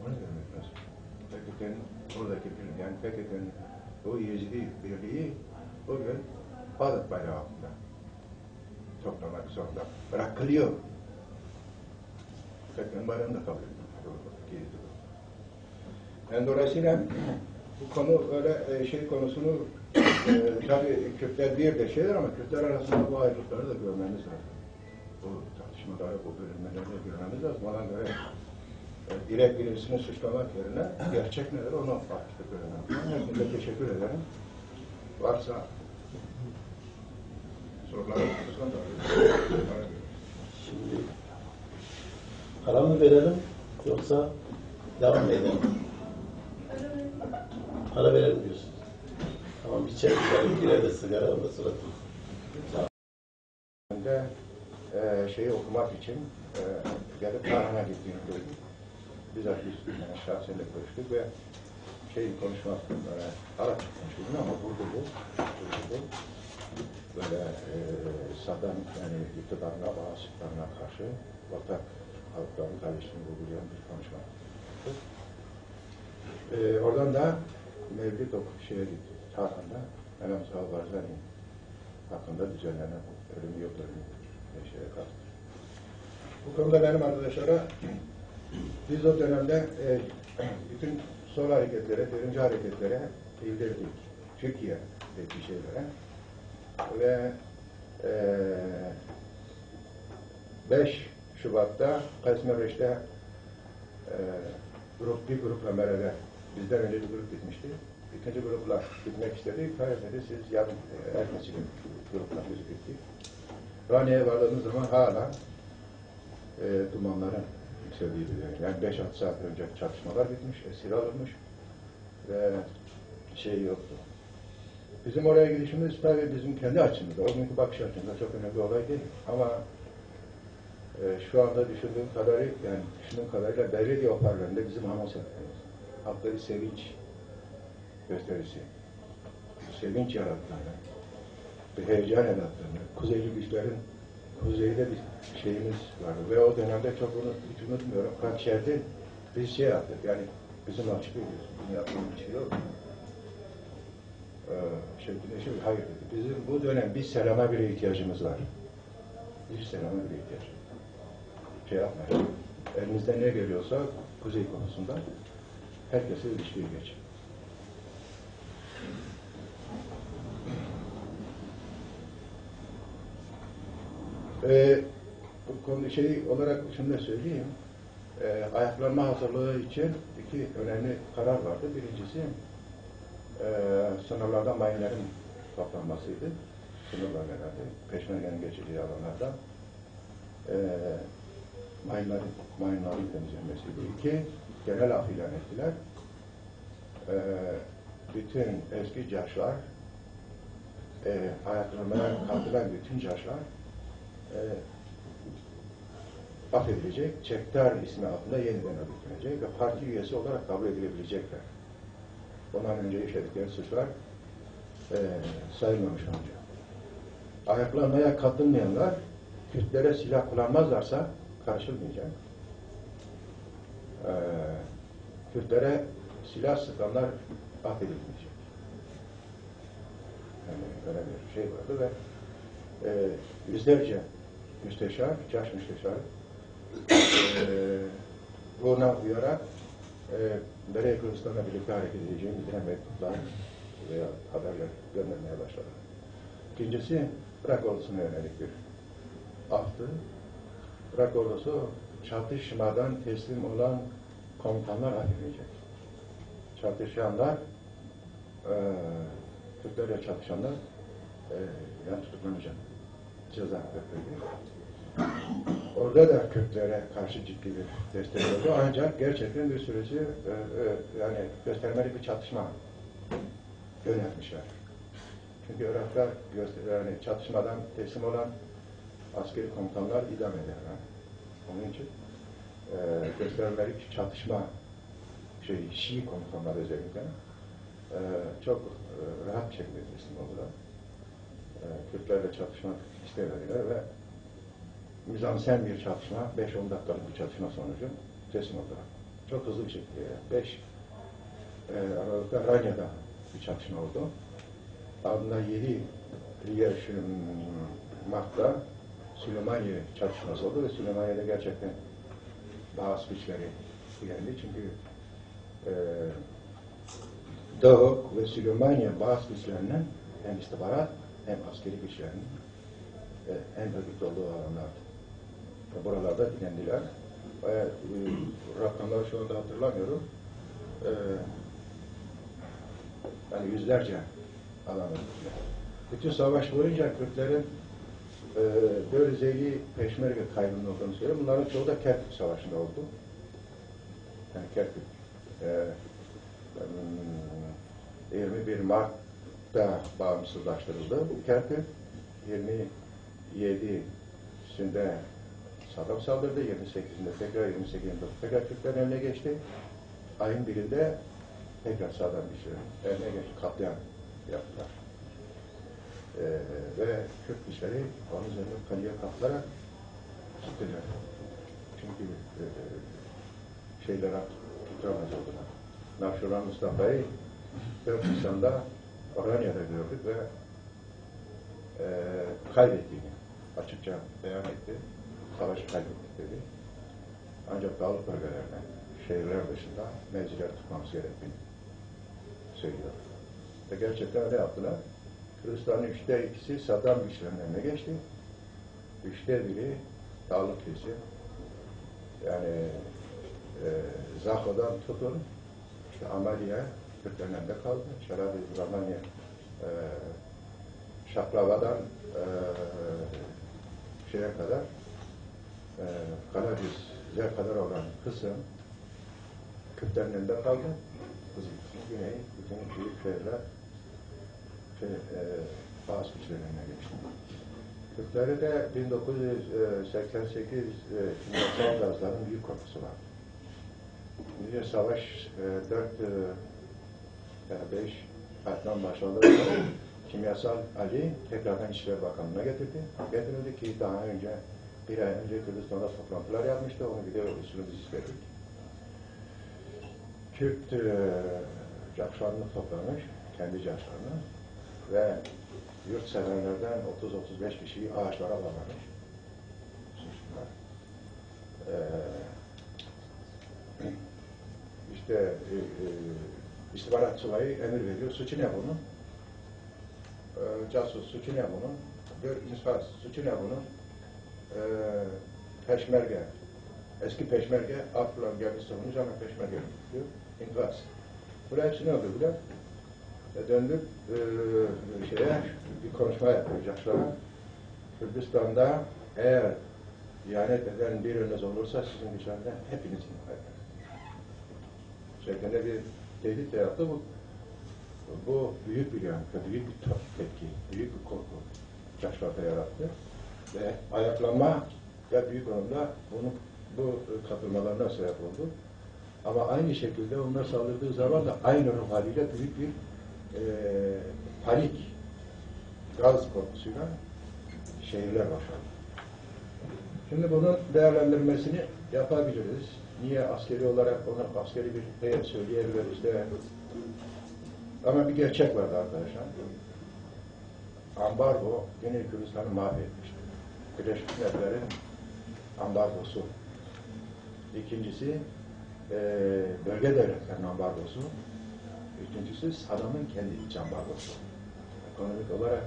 Onu görmek lazım. PKK'nın oradaki birliği, yani PKK'nın o Yezidi birliği bugün Bağdat bayrağı altında toplamak zorunda bırakılıyor. PKK'nın bayrağını da kabul ediyor. Yani dolayısıyla bu konu öyle konusunu tabii Kürtler bir de şeyler ama Kürtler arasında bu ayrılıkları da görmemiz lazım. Bu tartışmaları, bu bölünmeleri de görmemiz lazım. Ona göre direkt birisini suçlamak yerine gerçek nedir onu farklı görmemiz. Herkese teşekkür ederim. Varsa sorular olursa da Şimdi ara mı verelim yoksa devam edelim? Ara verelim diyorsun. Tamam, bir çay içelim, yine de sigara da suratım. Okumak için gelip Tarhan'a gittiğini gördük. Bizzat biz şahsen de görüştük ve konuşmak Arapça konuşuyordum ama burada böyle Saddam yani iktidarına, bağışıklarına karşı ortak halkların kardeşliğini vurgulayan bir konuşma. Oradan da Mevlid şeye gitti. Tarhan'da Elhamdülillah Barzani hakkında düzenlenen ölüm yollarını şeye kalktı. Bu konuda benim arkadaşlara biz o dönemde bütün sol hareketlere, derince hareketlere bildirdik. Türkiye'deki şeylere ve 5 Şubat'ta Kasımpaşa'da bir grupla beraber bizden önce bir grup gitmişti. İkinci grupla gitmek istedi. Hayır dedi, siz yarın ertesi gün grupla biz gittik. Raniye'ye vardığımız zaman hala dumanların yükseldiği biliyor. Yani 5-6 saat önce çatışmalar bitmiş, esir alınmış ve şey yoktu. Bizim oraya gidişimiz tabii bizim kendi açımızda, o günkü bakış açımızda çok önemli bir olay değil. Ama şu anda düşündüğüm kadarıyla belediye hoparlöründe bizim anons yaptığımız, halkta bir sevinç gösterisi, sevinç yarattığını, bir heyecan yarattığını, kuzeyli güçlerin kuzeyde bir şeyimiz vardı ve o dönemde çok onu hiç unutmuyorum. Kaçerde biz şey yaptık, yani bizim açık ediyoruz, bizim yaptığımız bir şey yok. Hayır dedi, bizim bu dönem bir selama bile ihtiyacımız var. Bir selama bile ihtiyacımız var. Şey yapmayın, elimizden ne geliyorsa kuzey konusunda herkese ilişkiye geçin. Bu konu olarak şunu da söyleyeyim. Ayaklanma hazırlığı için iki önemli karar vardı. Birincisi sınırlarda mayınların toplanmasıydı. Sınırlar herhalde. Peşmergenin geçildiği alanlarda mayınların temizlenmesiydi. İki, genel af ilan ettiler. Bütün eski caşlar ayaklanmaya kalkılan bütün caşlar affedilecek, Çektar ismi altında yeniden örgütlenecek ve parti üyesi olarak kabul edilebilecekler. Ondan önce işledikleri suçlar sayılmamış önce. Ayaklanmaya katılmayanlar Kürtlere silah kullanmazlarsa karşılanmayacak. Kürtlere silah sıkanlar affedilmeyecek. Yani böyle bir şey vardı ve yüzlerce müsteşar, caş müsteşarı buna uyarak Derya Kırgızistan'la birlikte hareket edeceğini bildiren mektuplar veya haberler göndermeye başladı. İkincisi, Irak ordusuna yönelik bir aftı. Irak ordusu çatışmadan teslim olan komutanlar affedilecek. Çatışanlar, Türklerle çatışanlar yani tutuklanacak. Ceza bekledi. Orada da Kürtlere karşı ciddi bir destek oldu. Ancak gerçekten bir süreci yani göstermeli bir çatışma yöneltmişler. Çünkü Irak'ta yani çatışmadan teslim olan askeri komutanlar idam ederler. Onun için göstermeli bir çatışma Şii komutanlar özellikle çok rahat bir şekilde teslim oldular. Kürtlerle çatışmak istemediler ve mizansen bir çatışma, 5-10 dakikalık bir çatışma sonucu teslim oldular. Çok hızlı bir şekilde. 5 Aralık'ta Ranya'da bir çatışma oldu. Ardından 7 Mart'ta Süleymaniye çatışması oldu ve Süleymaniye'de gerçekten Bağız güçleri geldi. Çünkü Dağok ve Süleymaniye Bağız güçlerinin hem istihbarat hem askeri güçlerinin en örgütlü olduğu alanlardı. Buralarda direndiler. Rakamları şu anda hatırlamıyorum. Yani yüzlerce adam öldürdüler. Bütün savaş boyunca Kürtlerin böyle zeyli peşmerge kaybının olduğunu söylüyor. Bunların çoğu da Kerkük Savaşı'nda oldu. Yani Kerkük 21 Mart'ta bağımsızlaştırıldı. Kerkük 27'sinde Saddam saldırdı, 28'inde tekrar, 28'inde tekrar Kürtlerin önüne geçti. Ayın 1'inde tekrar Saddam önüne geçti, katliam yaptılar. Ve Kürt güçleri onun üzerine kayıya kalkarak gittiler. Çünkü şeyler tutamaz oldular. Navşuran Mustafa'yı 4 Nisan'da Oranya'da gördük ve kaybettiğini açıkça beyan etti. Savaşı kaybettik dedi. Ancak dağlık bölgelerine, şehirler dışında mevziler tutmamız gerektiğini söylüyor. Ve gerçekten öyle yaptılar. Kürdistan'ın 2'si Saddam güçlerinin eline geçti. 1/3 dağlık kesim. Yani Zaho'dan tutun, işte Amaliye, Kürtlerin elinde kaldı. Şarabi, Ramanya, Şaklava'dan şeye kadar, Kalabiz'e kadar olan kısım Kürtlerin elinde kaldı. Güney, bütün büyük şehirler Fas güçlerine geçti. Kürtleri de 1988 kimyasal gazların büyük korkusu var. Bir savaş 4 5 Harp'tan başladı. Kimyasal Ali tekrardan İçişleri Bakanlığı'na getirildi ki daha önce bir ay önce Kürdistan'da toplantılar yapmıştı. Onu bir de usulü biz verdik. Kürt cahşarını toplamış, kendi cahşarını ve yurtseverlerden 30-35 kişiyi ağaçlara bağlamış. İşte istihbarat subayı emir veriyor. Suçu ne bunun? Casus suçu ne bunun? İnfaz suçu ne bunun? Peşmerge. Eski peşmerge Afgan gelmiş savunmuş ama peşmerge diyor. İnfaz. Buraya hepsini öldürdüler. Döndük bir konuşma yapacaklara. Kürdistan'da eğer ihanet eden biriniz olursa sizin güçlerden hepiniz imha eder. Şeklinde bir tehdit de yaptı. Bu büyük bir yankı, büyük bir tepki, büyük bir korku Caşlar'da yarattı. Ve ayaklanma ve büyük oranda bu katılmalarına sebep oldu. Ama aynı şekilde onlar saldırdığı zaman da aynı ruh haliyle büyük bir panik, gaz korkusuyla şehirler başladı. Şimdi bunun değerlendirmesini yapabiliriz. Niye askeri olarak ona askeri bir heyet söyleyebiliriz de. Ama bir gerçek vardı arkadaşlar. Ambargo Güney Kürdistan'ı mahvetmişti. Birleşmiş Milletler'in ambargosu. İkincisi bölge devletlerinin ambargosu. Üçüncüsü Saddam'ın kendi iç ambargosu. Ekonomik olarak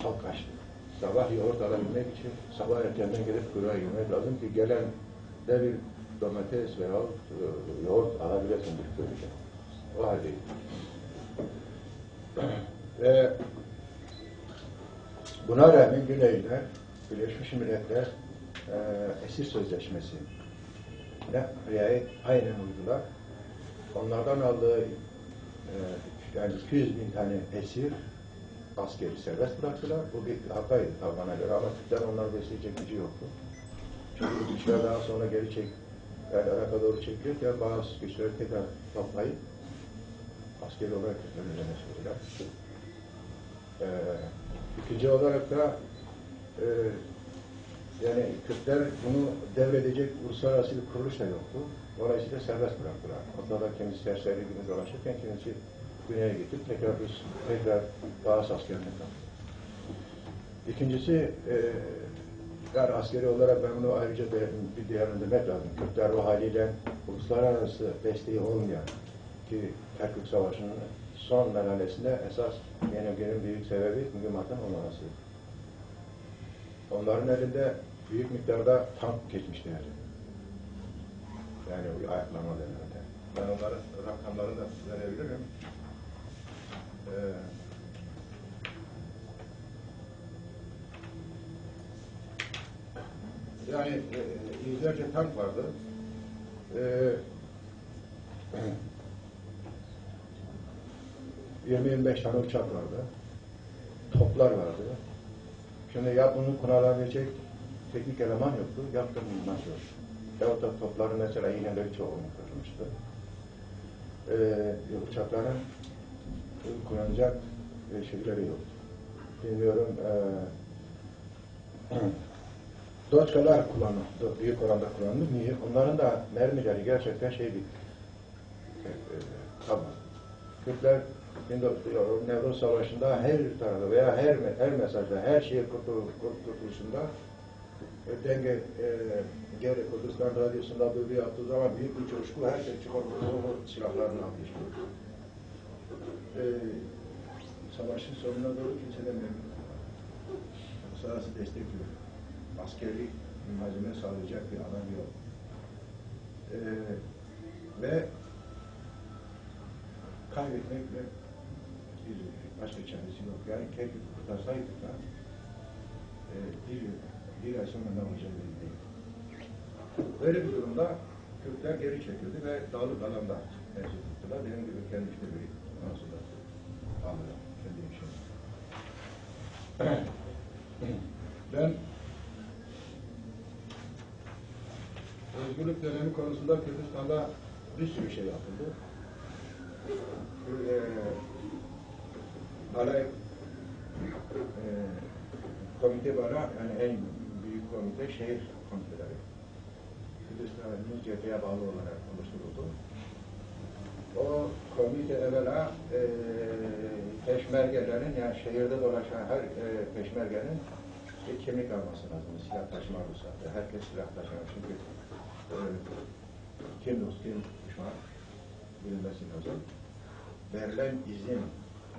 halk açtı. Sabah yoğurt alabilmek için sabah erkenden gelip kuyruğa girmek lazım ki gelen de bir domates veya yoğurt alabilesin bir köyde. O haldeydi. Ve buna rağmen Güneyliler, Birleşmiş Milletler esir sözleşmesi riayet aynen uydular. Onlardan aldığı yani 200.000 tane esir askeri serbest bıraktılar. Bu bir hataydı Taliban'a göre ama Türkler onları besleyecek gücü yoktu. Çünkü güçler daha sonra geri yani Irak'a doğru çekilirken bazı güçleri tekrar toplayıp askeri olarak önlerine sürdüler. İkinci olarak da yani Kürtler bunu devredecek uluslararası bir kuruluş da yoktu. Dolayısıyla serbest bıraktılar. Ortada kimisi serseri gibi dolaşırken kimisi güneye gidip tekrar Bağız askerine kaldı. İkincisi yani askeri olarak ben bunu ayrıca bir değerlendirmek lazım. Kürtler o haliyle uluslararası desteği olmayan ki Kerkük Savaşı'nın son merhalesinde esas yenilginin büyük sebebi mühimmatın olmaması. Onların elinde büyük miktarda tank geçmişler. Yani o ayaklama döneminde. Ben onların rakamlarını da verebilirim. Yani yüzlerce tank vardı. 20-25 tane uçak vardı. Toplar vardı. Şimdi ya bunu kullanabilecek teknik eleman yoktu, ya da bilmez yoktu. Yahut da topların mesela iğneleri çoğunu kırılmıştı. Uçakların kullanacak şeyleri yoktu. Bilmiyorum, Doçkalar kullanıldı, büyük oranda kullanıldı. Niye? Onların da mermileri gerçekten tamam, Kürtler Nevruz Savaşı'nda her tarafta veya her mesajda, her şehir kurtuluşunda denge geri Kurdistan Radyosu'nda duyuru yaptığı zaman büyük bir coşku, herkes çıkıp o silahlarını atmıştı. Savaşın sonuna doğru kimseden memnun. Uluslararası destek yok. Askeri malzeme sağlayacak bir adam yok. Ve kaybetmekle başka çaresi yok. Yani Kerkük'ü kurtarsaydık da bir ay sonra ne olacağı belli değil. Böyle bir durumda Kürtler geri çekildi ve dağlık alanda mevcut tuttular. Benim gibi kendi işte bir nasıl da aldılar. Kendi işim. Ben özgürlük dönemi konusunda Kürdistan'da bir sürü şey yapıldı. Alay komite bana, yani en büyük komite şehir komiteleri. Kürdistan'ın cepheye bağlı olarak oluşturuldu. O komite evvela peşmergelerin, yani şehirde dolaşan her peşmergenin kimlik alması lazım, silah taşıma ruhsatı. Herkes silah taşımıyor çünkü kim dost, kim düşman bilinmesi lazım. Verilen izin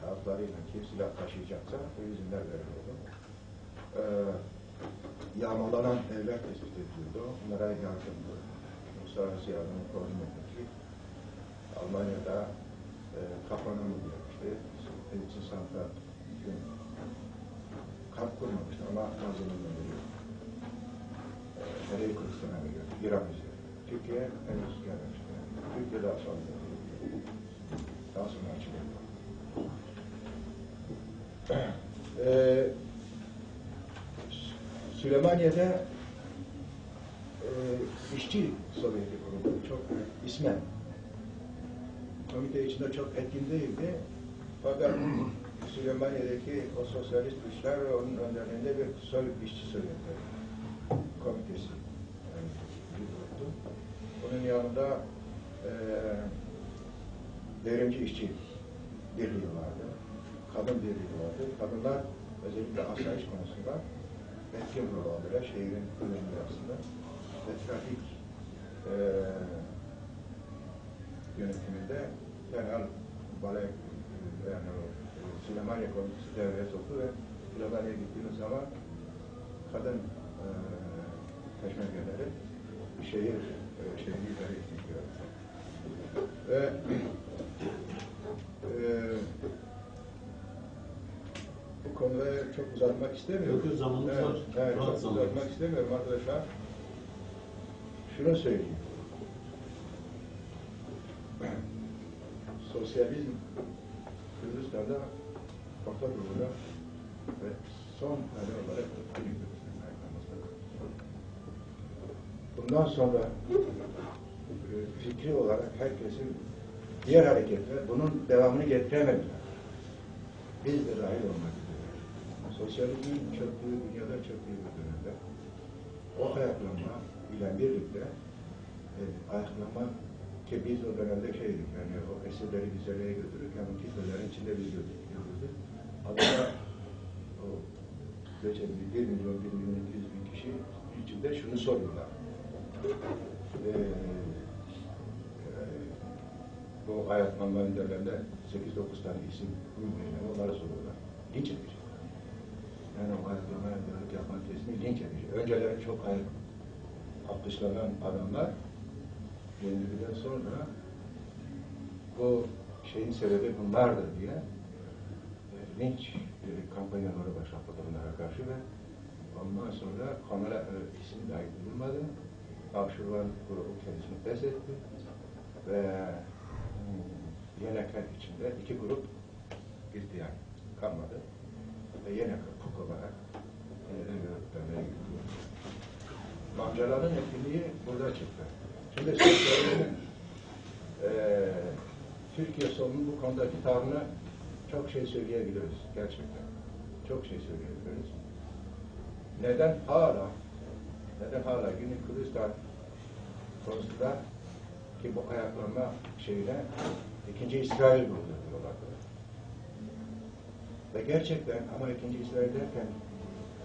kağıtlarıyla kim silah taşıyacaksa o izinler veriliyordu. Yağmalanan evler tespit ediliyordu. Onlara yardımdı. Uluslararası yardımı koordine edildi. Almanya'da kapanımı yapmıştı. Eğitim sanatlar kamp kurmamıştı ama hazırlığını veriyor. Nereye Kürdistan'a veriyor? İran üzeri. Türkiye henüz gelmemişti. Türkiye daha sonra daha sonra açılıyor. Süleymaniye'de işçi Sovyeti kuruldu. Çok ismen. Komite içinde çok etkin değildi. Fakat Süleymaniye'deki o sosyalist güçler ve onun önderliğinde bir işçi Sovyetleri komitesi kuruldu. Onun yanında devrimci işçi birliği vardı. Kadın birliği vardı. Kadınlar özellikle asayiş konusunda etkin rol aldılar şehrin yönetiminde ve trafik yönetiminde derhal balay yani Süleymaniye Komitesi devreye soktu ve Süleymaniye'ye gittiğimiz zaman kadın peşmergeleri şehri idare ettiler. Ve bu konuda çok uzatmak istemiyorum. Yok, zamanımız var. Evet, çok uzatmak istemiyorum arkadaşlar. Şunu söyleyeyim. Sosyalizm Kürdistan'da Orta Doğu'da ve son hali olarak bundan sonra fikri olarak herkesin diğer hareketler bunun devamını getiremediler. Biz de dahil olmak üzere. Sosyalizmin çöktüğü, dünyada çöktüğü bir dönemde o ayaklanma ile birlikte ayaklanma ki biz o dönemde şeydik, yani o esirleri güzelliğe götürürken o kitlelerin içinde biz götürüyoruz. Adada o geçen 1 milyon, 1 milyon 200 bin kişi içinde şunu soruyorlar. Bu ayaklanma önderlerinde 8-9 tane isim bulmayacağım, onları soruyorlar. Linç edecek. Yani o ayaklanma önderlik yapan kesimi linç edecek. Önceleri çok alkışlanan adamlar yenildikten sonra bu şeyin sebebi bunlardır diye linç kampanyaları başlattı bunlara karşı ve ondan sonra kamera isim dahi bulunmadı. Avşurvan grubu kendisini pes etti ve Yeneka içinde 2 grup gitti yani kalmadı ve Yeneka Puk olarak görüntülemeye gidiyor. Mancaların etkinliği burada çıktı. Şimdi Türkiye'nin Türkiye solunun bu konudaki tavrına çok şey söyleyebiliriz gerçekten. Çok şey söyleyebiliriz. Neden hala Güney Kürdistan konusunda ki bu ayaklanma şeyine ikinci İsrail diyorlar. Ve gerçekten ama ikinci İsrail derken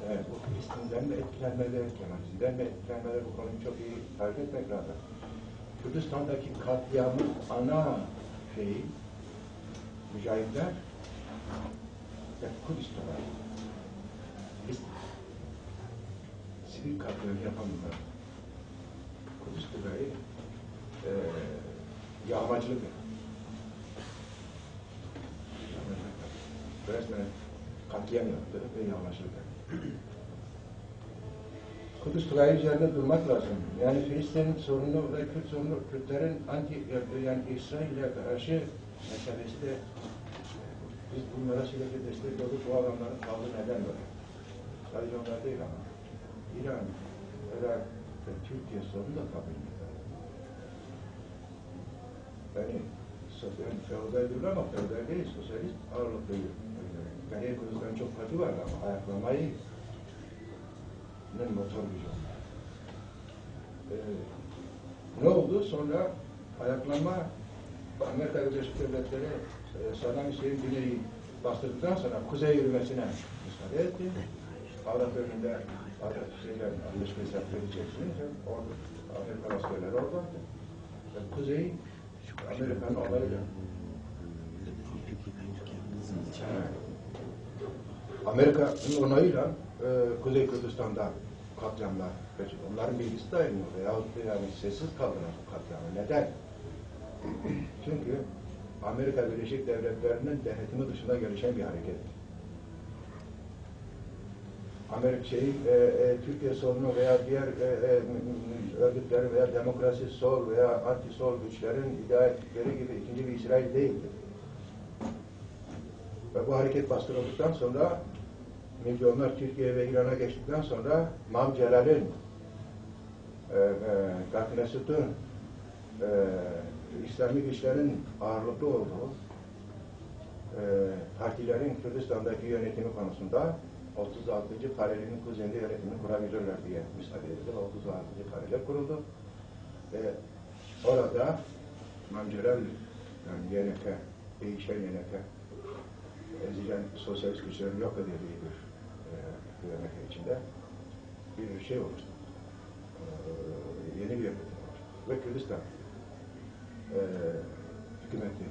bu Filistin'den de etkilenmeler, Kemalizm'den de etkilenmeler, bu konuyu çok iyi tarif etmek lazım. Kürdistan'daki katliamın ana şeyi, mücahitler ve Kürdistan'a sivil katliam yapanlar. Kürdistan'ı yağmacılık resmen katliam yaptı ve yağmacılık yaptı. Kudüs olayı üzerinde durmak lazım. Yani Filistin sorunu ve Kürt sorunu, Kürtlerin yani İsrail'e karşı meselesi de biz bunlara sürekli destek olduk, bu adamların tavrı neden böyle? Sadece onlar değil ama İran, Irak ve Türkiye sorunu da kabul ediyor. Yani feodal diyorlar ama feodal değil, sosyalist ağırlıklı. Yani Kudüs'ten çok katı var ama ayaklamayı motor gücü. Ne oldu? Sonra ayaklanma Amerika Birleşik Devletleri Saddam Hüseyin güneyi bastırdıktan sonra kuzey yürümesine müsaade etti. Arap önünde anlaşmayı edeceksiniz. Amerikan askerleri orada. Kuzey Amerika'nın onayıyla. Amerika'nın onayıyla Kuzey Kürdistan'da katliamlar geçiyor. Onların bilgisi dayanıyor veyahut yani sessiz kaldılar bu katliamı. Neden? Çünkü Amerika Birleşik Devletleri'nin denetimi dışında gelişen bir hareket. Türkiye sorunu veya diğer örgütler veya demokrasi sol veya anti-sol güçlerin iddia ettikleri gibi ikinci bir İsrail değildi. Ve bu hareket bastırıldıktan sonra milyonlar Türkiye ve İran'a geçtikten sonra Mam Celal'in Gafir Mesut'un İslami güçlerin ağırlıklı olduğu partilerin Kürdistan'daki yönetimi konusunda 36. karenin kuzeyinde yönetimini kurabilirler diye müsaade edildi. 36. kareler kuruldu. Ve orada Mam Celal yani YNK, değişen YNK ezilen sosyalist güçlerin yok edildiği bir YNK içinde bir şey oluştu. Yeni bir yönetim oluştu. Ve Kürdistan hükümeti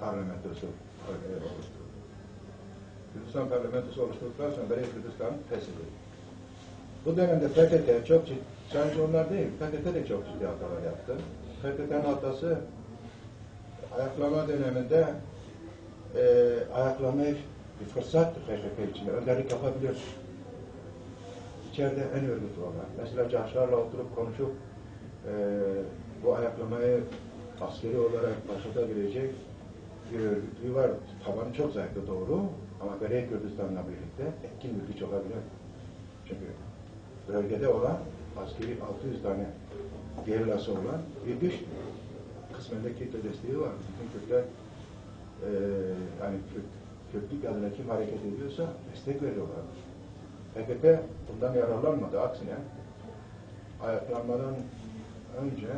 parlamentosu oluşturuldu. Kürdistan parlamentosu oluşturduktan sonra Beri Kürdistan feshedildi. Bu dönemde PKK çok ciddi, sadece onlar değil, PKK de çok ciddi hatalar yaptı. PKK'nın hatası ayaklama döneminde ayaklamayı bir fırsattı PKK için. Önderlik yapabilir. İçeride en örgütlü olan. Mesela Caşlar'la oturup konuşup bu ayaklamayı askeri olarak başlatabilecek bir örgütlüğü var. Tabanı çok zayıftı doğru. Ama Beri Kürdistan'la birlikte etkin bir güç olabilir. Çünkü bölgede olan askeri 600 tane gerillası olan bir güç. Kısmen de kitle desteği var. Bütün Kürtler yani Kürtlük adına kim hareket ediyorsa destek veriyorlar. PKK bundan yararlanmadı. Aksine ayaklanmadan önce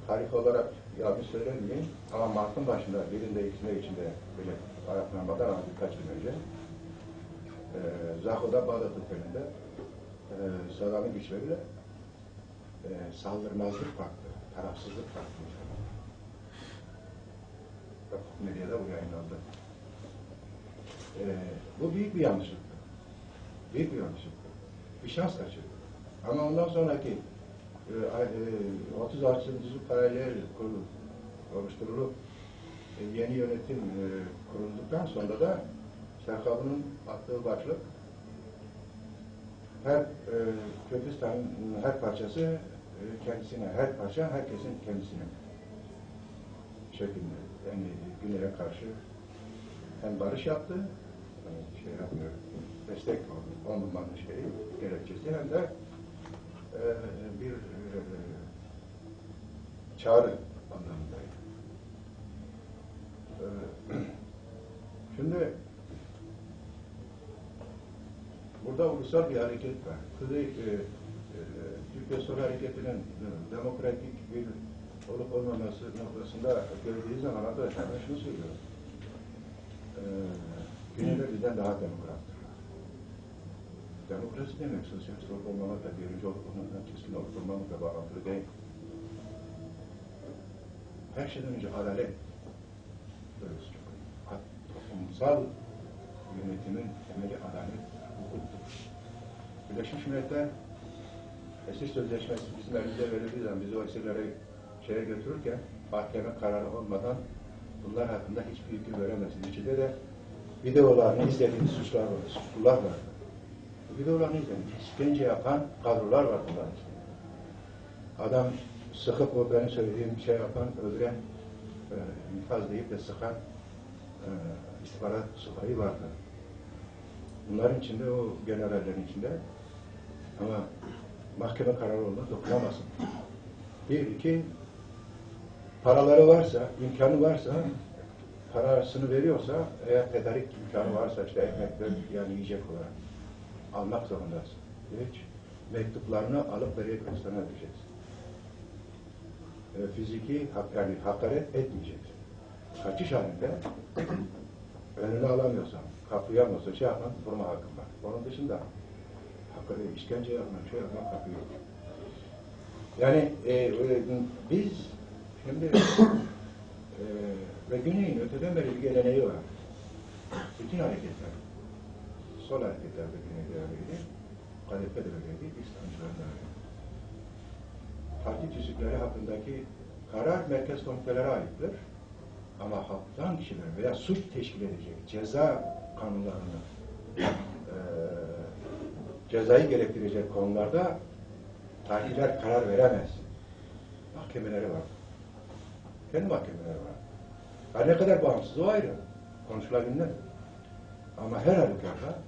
tarih olarak yanlış söylemeyeyim ama Mart'ın başında birinde ikisinde içinde böyle ayaklanmadan birkaç gün önce Zaho'da Bağdat ülkelerinde Saddam'ın güçleriyle saldırmazlık farklı, tarafsızlık farklı. Bak medyada bu yayınlandı. Bu büyük bir yanlışlıktı. Büyük bir yanlışlıktı. Bir şans kaçırdı. Ama ondan sonraki 36. paralel oluşturulup yeni yönetim kurulduktan sonra da Serkalı'nın attığı başlık her Kürdistan'ın her parçası kendisine, her parça herkesin kendisine şeklinde. Yani Güney'e karşı hem barış yaptı, şey yapmıyor, destek olmamanın gerekçesi hem de bir çağrı anlamındaydı. Şimdi burada ulusal bir hareket var. Türkiye Sol Hareketi'nin demokratik bir olup olmaması noktasında gördüğü zaman arkadaşlar ben şunu söylüyorum. Güneyler bizden daha demokrattırlar. Demokrasi demek sosyalist olup olmamakla, birinci olup olmamakla, kesin olup olmamakla bağlantılı değil. Her şeyden önce adalet. Toplumsal yönetimin temeli adalet, hukuktur. Birleşmiş Milletler esir sözleşmesi bizim elimize verildiği zaman bizi o esirlere şeye götürürken mahkeme kararı olmadan bunlar hakkında hiçbir hüküm veremezsin. İçinde de videolarını izlediğimiz suçlular var. Videolarını izlediğimiz, işkence yapan kadrolar var bunların içinde. Adam sıkıp o benim söylediğim şey yapan, öldüren, infaz deyip de sıkan istihbarat subayı vardı. Bunların içinde, o generallerin içinde ama mahkeme kararı olmadan dokunamazsın. Bir, iki, paraları varsa, imkanı varsa, parasını veriyorsa, eğer tedarik imkanı varsa, işte ekmekler yani yiyecek olarak almak zorundasın. Hiç mektuplarını alıp nereye gösterebileceksin. Fiziki, yani hakaret etmeyeceksin. Kaçış halinde önünü alamıyorsan, kapayamıyorsan şey yapmak, vurma hakkın var. Onun dışında işkence yapmak, şey yapmak hakkı yok. Yani biz şimdi ve Güney'in öteden beri bir geleneği var. Bütün hareketler, sol hareketler de Güney'de öyleydi, Kadife de öyleydi, İslamcılar da öyleydi. Parti tüzükleri hakkındaki karar merkez komitelere aittir. Ama halktan kişiler veya suç teşkil edecek ceza kanunlarını cezayı gerektirecek konularda tarihler karar veremez. Mahkemeleri var. Kendi mahkemeleri var. Her ne kadar bağımsız o ayrı. Konuşulabilir. Ama her halükarda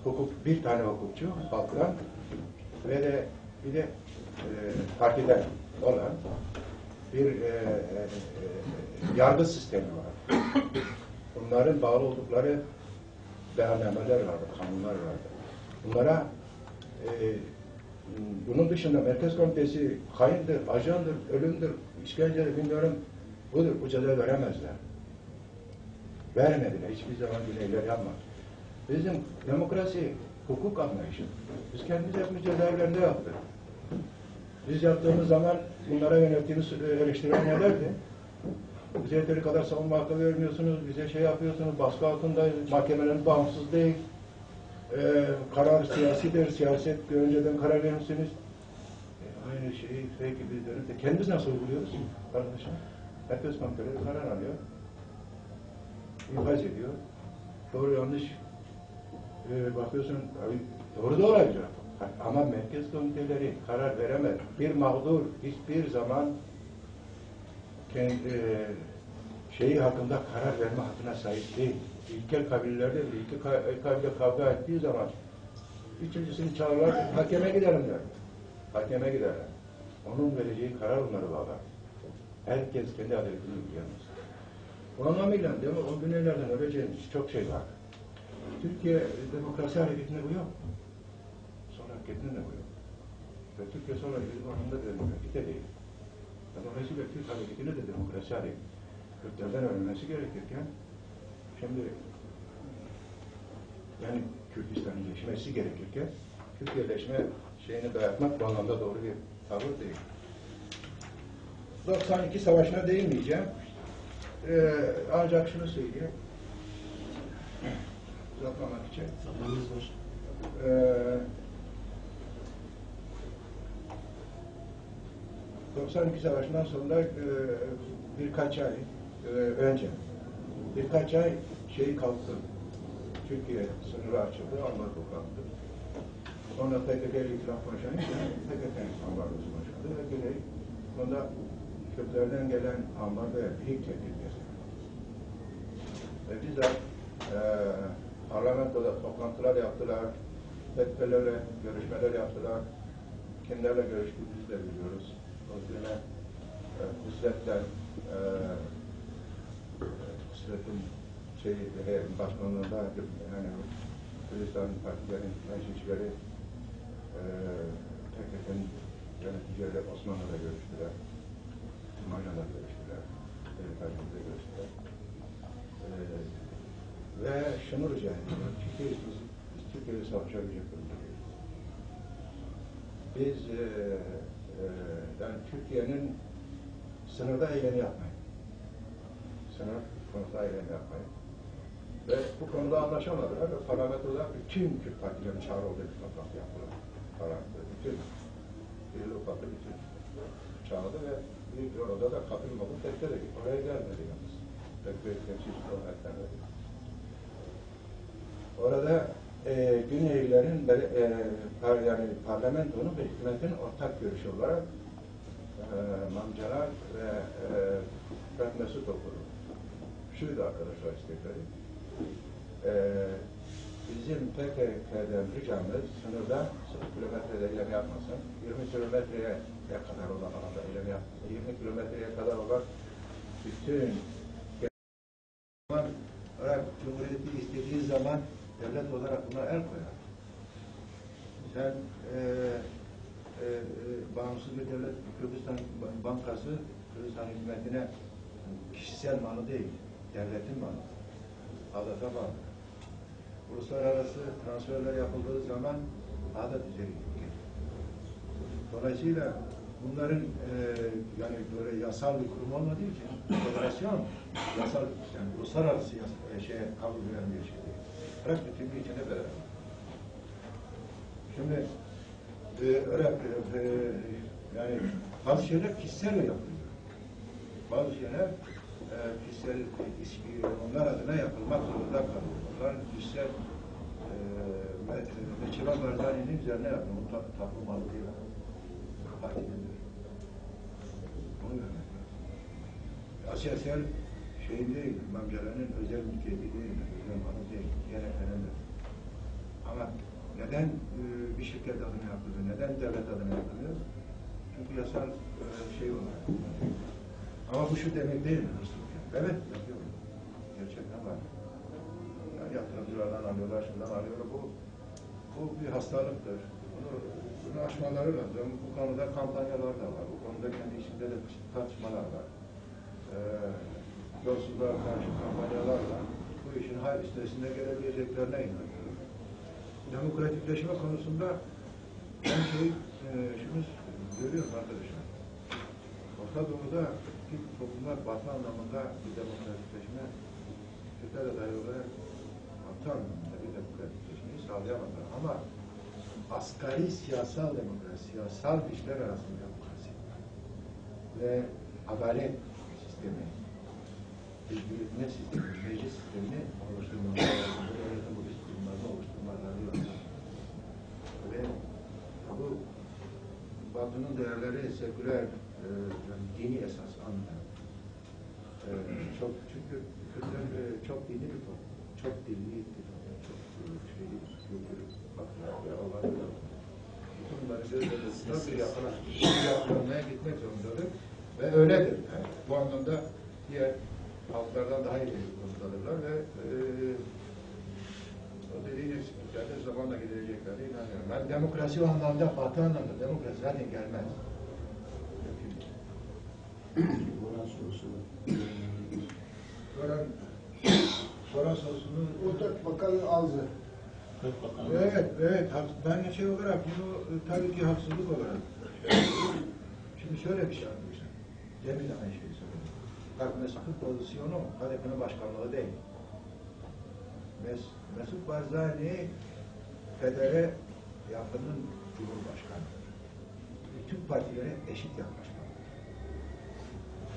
hukuk, bir tane hukukçu halktan ve de bir de partiden olan bir yargı sistemi var. Bunların bağlı oldukları beyannameler vardı, kanunlar vardı. Bunlara bunun dışında Merkez Komitesi kayındır, ajandır, ölümdür, işkencedir, bilmiyorum, budur, bu ceza veremezler. Vermediler, hiçbir zaman Güneyler yapmadı. Bizim demokrasi, hukuk anlayışı, biz kendimiz yapmış cezaevlerinde yaptık. Biz yaptığımız zaman bunlara yönettiğimiz eleştiriler nelerdi? Bize yeteri kadar savunma hakkı vermiyorsunuz, bize şey yapıyorsunuz, baskı altındayız, mahkemeleriniz bağımsız değil, karar siyasidir, siyaset önceden karar verirsiniz. Aynı şeyi peki biz dönüp de kendimiz nasıl uyguluyoruz kardeşim? Herkes komiteleri karar alıyor, infaz ediyor, doğru yanlış bakıyorsun, doğru da olacak. Ama merkez komiteleri karar veremez. Bir mağdur hiçbir zaman kendi şeyi hakkında karar verme hakkına sahip değil. İlkel kabilelerde bile iki kabile kavga ettiği zaman üçüncüsünü çağırırlar, hakeme gidelim der. Hakeme giderler. Onun vereceği karar onları bağlar. Herkes kendi adaletini uyguyamaz. O anlamıyla o güneylerden öleceğimiz çok şey var. Türkiye demokrasi hareketine bu yok. Hareketine de bu yok. Ve Türkiye sonra anlamda da demokratik değil. Dolayısıyla Türk hareketine de demokrasi hareketi. Kürtlerden öğrenmesi gerekirken şimdi yani Kürtistan'leşmesi gerekirken Türkiye'leşme şeyini dayatmak bu anlamda doğru bir tavır değil. 92 Savaşı'na değinmeyeceğim. Ancak şunu söyleyeyim. Uzatmamak için. Zamanımız var. 92 Savaşı'ndan sonra birkaç ay önce birkaç ay şey kalktı. Türkiye sınırı açıldı, ambargo kalktı. Sonra PKK ile itiraf başlandı, PKK'nin ambargosu başladı ve Güney bunda Kürtlerden gelen ambargoya büyük tepki gösterdi. Ve bizzat parlamentoda toplantılar yaptılar, PKK'lerle görüşmeler yaptılar. Kimlerle görüştüğümüzü de biliyoruz. O yüzden Nusret'ten Nusret'in başkanlığında yani Kürdistan partilerin meclisleri PKK'nın yöneticileri Osmanlı'da görüştüler. Mayna'da görüştüler. Kaymak'ta görüştüler. Ve şunu rica ediyorlar. Türkiye'de savaşabilecek durumda değiliz. Biz yani Türkiye'nin sınırda eylemi yapmayın. Sınır konusunda eylem yapmayın. Ve bu konuda anlaşamadılar ve parlamentoda bütün Kürt partilerinin çağrıldığı bir toplantı yaptılar. Parlamentoda bütün ufaklı bütün çağırdı ve büyük bir orada da katılmadı. Tekte de oraya gelmedi yalnız. Pek büyük temsilcisi olarak gelmedi. Orada Güneylilerin yani parlamentonun ve hükümetin ortak görüşü olarak Mamcalar ve Fırat Mesut okudu. Şuydu arkadaşlar istekleri. Bizim PKK'den ricamız sınırda 0 kilometrede eylem yapmasın. 20 kilometreye kadar olan alanda eylem yapmasın. 20 kilometreye kadar olan bütün Irak Cumhuriyeti istediği zaman devlet olarak buna el koyar. Sen bağımsız bir devlet, Kürdistan Bankası, Kürdistan hükümetine kişisel malı değil, devletin malı. Adeta bağlı. Uluslararası transferler yapıldığı zaman adet üzeri gelir. Dolayısıyla bunların yani böyle yasal bir kurum olmadığı için federasyon yasal, yani uluslararası şeye kabul veren bir şey değil. Irak bütünlüğü içinde beraber. Şimdi Irak yani bazı şeyler kişisel yapılıyor. Bazı şeyler kişisel onlar adına yapılmak zorunda kalıyor. Onlar kişisel Meçheba Barzani'nin üzerine yapıyor. O tapu malı değil. Partidendir. Onu görmek lazım. Asyasel şeyin değil, Mamcalar'ın özel mülkiyeti değil, özel malı değil, yeneklenendir. Ama neden bir şirket adına yapılıyor, neden devlet adına yapılıyor? Çünkü yasal şey olarak. Ama bu şu demek değil mi? Evet, yapıyor. Gerçekten var. Yani yatırımcılardan alıyorlar, şundan alıyorlar. Bu bir hastalıktır. Bunu aşmaları lazım. Bu konuda kampanyalar da var. Bu konuda kendi içinde de tartışmalar var. Yolsuzluğa karşı kampanyalarla bu işin hayır üstesinde gelebileceklerine inanıyorum. Demokratikleşme konusunda ben şunu görüyorum arkadaşlar. Orta Doğu'da toplumlar batı anlamında bir demokratikleşme Türkiye'de dair olarak batı anlamında bir demokratikleşmeyi sağlayamadılar. Ama asgari siyasal demokrasi, siyasal güçler arasında demokrasi ve adalet sistemi, yürütme sistemi, meclis sistemini oluşturmaları lazım. Yönetim kurumlarını oluşturmaları lazım. Ve bu Batı'nın değerleri seküler, yani dini esas anlayan. Çünkü Kürtler çok dini bir toplum, çok dilli bir toplum, çok şeyli, kültürü, bakımlar ve olaylar. Bütün bunları gözlerinde bir yapılanmaya gitmek zorundadır ve öyledir. Yani bu anlamda diğer halklardan daha iyi konumdadırlar ve o dediğiniz üzerinde zamanla gidereceklerine inanıyorum. Ben demokrasi o anlamda, batı anlamda demokrasi zaten gelmez. Oran sorusu. Oran sorusunu Ortak Bakan'ın ağzı. Evet. Ben şey olarak bunu tabii ki haksızlık olarak. Şimdi şöyle bir şey anlayacağım. Demin aynı şeyi söyledim. Bak Mesut'un pozisyonu HDP'nin başkanlığı değil. Mesut Barzani federe yapının cumhurbaşkanıdır. Bütün partilere eşit yaklaşmalıdır.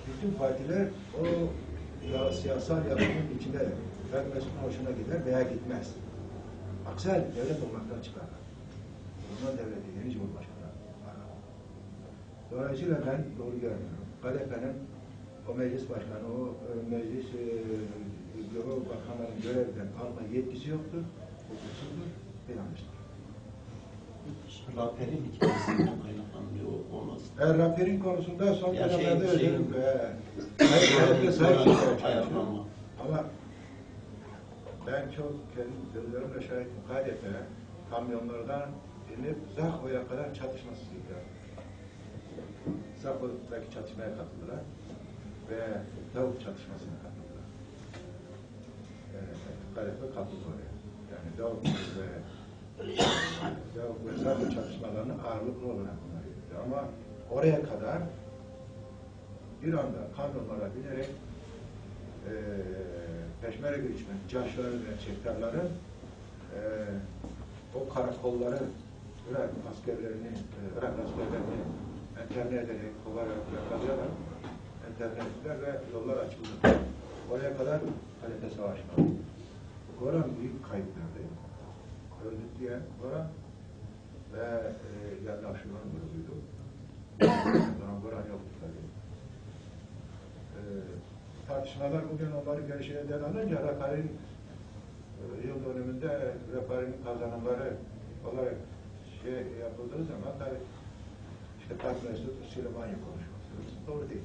Bütün partiler o siyasal yapının içinde Mesut'un hoşuna gider veya gitmez. Aksi halde devlet olmaktan çıkarlar. Bundan devleti yeni cumhurbaşkanı var. Dolayısıyla ben doğru görmüyorum. HDP'nin o meclis başkanı, o meclis o bakanların görevden alma yetkisi yoktur. O kusurdur ve yanlıştır. Raperin hikayesinden kaynaklanıyor olmaz. Raperin konusunda son Ya dönemlerde özellikle ama ben çok kendi gözlerimle şahidim. KDP kamyonlardan inip Zako'ya kadar çatışmasız gidiyor. Zako'daki çatışmaya katıldılar ve Davut çatışmasına katıldılar. Halife katıldı oraya. Yani Davut ve Zako çatışmalarının ağırlıklı olarak bunlar gitti. Ama oraya kadar bir anda kamyonlara binerek peşmerge göçmen, caşların ve çektarların o karakolları Irak askerlerini enterne ederek, kovarak, yakalayarak enterne ettiler ve yollar açıldı. Oraya kadar Halife savaşmadı. Goran büyük kayıp verdi. Öldü diye Goran ve Yalnız Afşin'in öldüydü. Goran yoktu tabii. Tartışmalar bugün onları genişleden alınca Rakar'ın yıl dönümünde Rakar'ın kazanımları olarak yapıldığı zaman tabii işte Taht Mesut Süleymaniye konuşması doğru değil.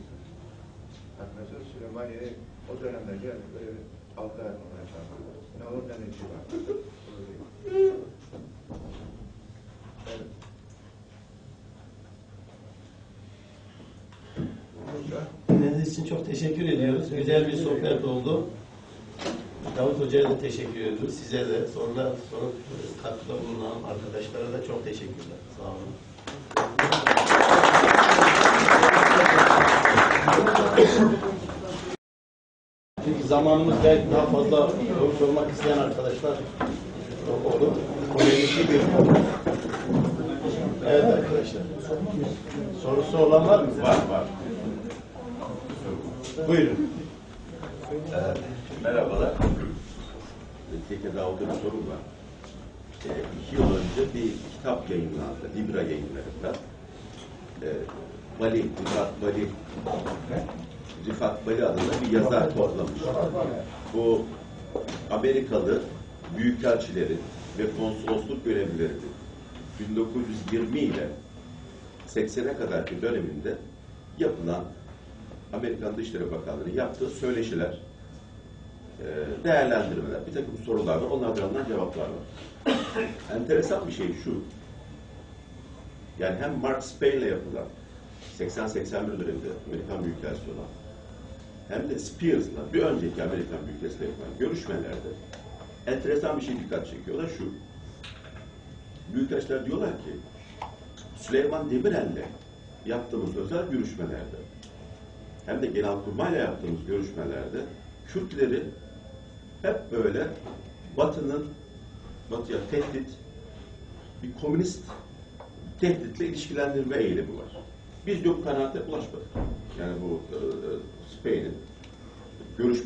Taht Mesut Süleymaniye'yi o dönemde böyle bir halka yapmaya çalışıyor. Ne olur ne ne var. Doğru değil. Evet. Dinlediğiniz için çok teşekkür ediyoruz. Güzel bir sohbet oldu. Davut Hoca'ya da teşekkür ediyoruz. Size de sonra katkıda bulunan arkadaşlara da çok teşekkürler. Sağ olun. Çünkü zamanımız belki daha fazla sormak isteyen arkadaşlar olur. Polemikli bir konu. Evet arkadaşlar. Sorusu olan var mı? Var. Buyurun. Merhabalar. Teke Davut'a bir sorum var. 2 yıl önce bir kitap yayınlandı. Libra yayınlarında. Rifat Bali adında bir yazar toplamış. Bu Amerikalı büyükelçilerin ve konsolosluk görevlilerinin 1920 ile 80'e kadarki döneminde yapılan Amerikan Dışişleri Bakanlığı'nın yaptığı söyleşiler, değerlendirmeler, bir takım sorular var, onlardan alınan cevaplar var. Enteresan bir şey şu, yani hem Mark Spain'le yapılan 80-81 döneminde Amerikan Büyükelçisi olan hem de Spears'la bir önceki Amerikan Büyükelçisi'yle yapılan görüşmelerde enteresan bir şey dikkat çekiyor. O da şu, Büyükelçiler diyorlar ki Süleyman Demirel'le yaptığımız özel görüşmelerde hem de Genelkurmay'la yaptığımız görüşmelerde Kürtleri hep böyle Batı'ya tehdit, bir komünist tehditle ilişkilendirme eğilimi var. Biz yok kanaate ulaşmadık. Yani bu Spain'in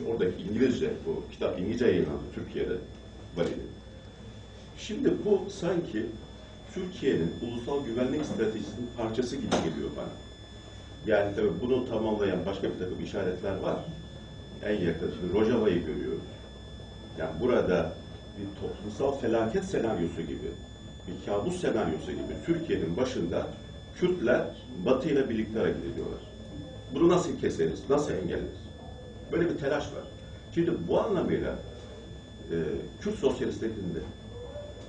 oradaki İngilizce, bu kitap İngilizce yayınlandı Türkiye'de, Bali'nin. Şimdi bu sanki Türkiye'nin ulusal güvenlik stratejisinin parçası gibi geliyor bana. Yani tabii bunu tamamlayan başka bir takım işaretler var. En yakın, şimdi Rojava'yı görüyoruz. Yani burada bir toplumsal felaket senaryosu gibi, bir kabus senaryosu gibi Türkiye'nin başında Kürtler Batı ile birlikte hareket ediyorlar. Bunu nasıl keseriz, nasıl engelleriz? Böyle bir telaş var. Şimdi bu anlamıyla Kürt sosyalistlerinin de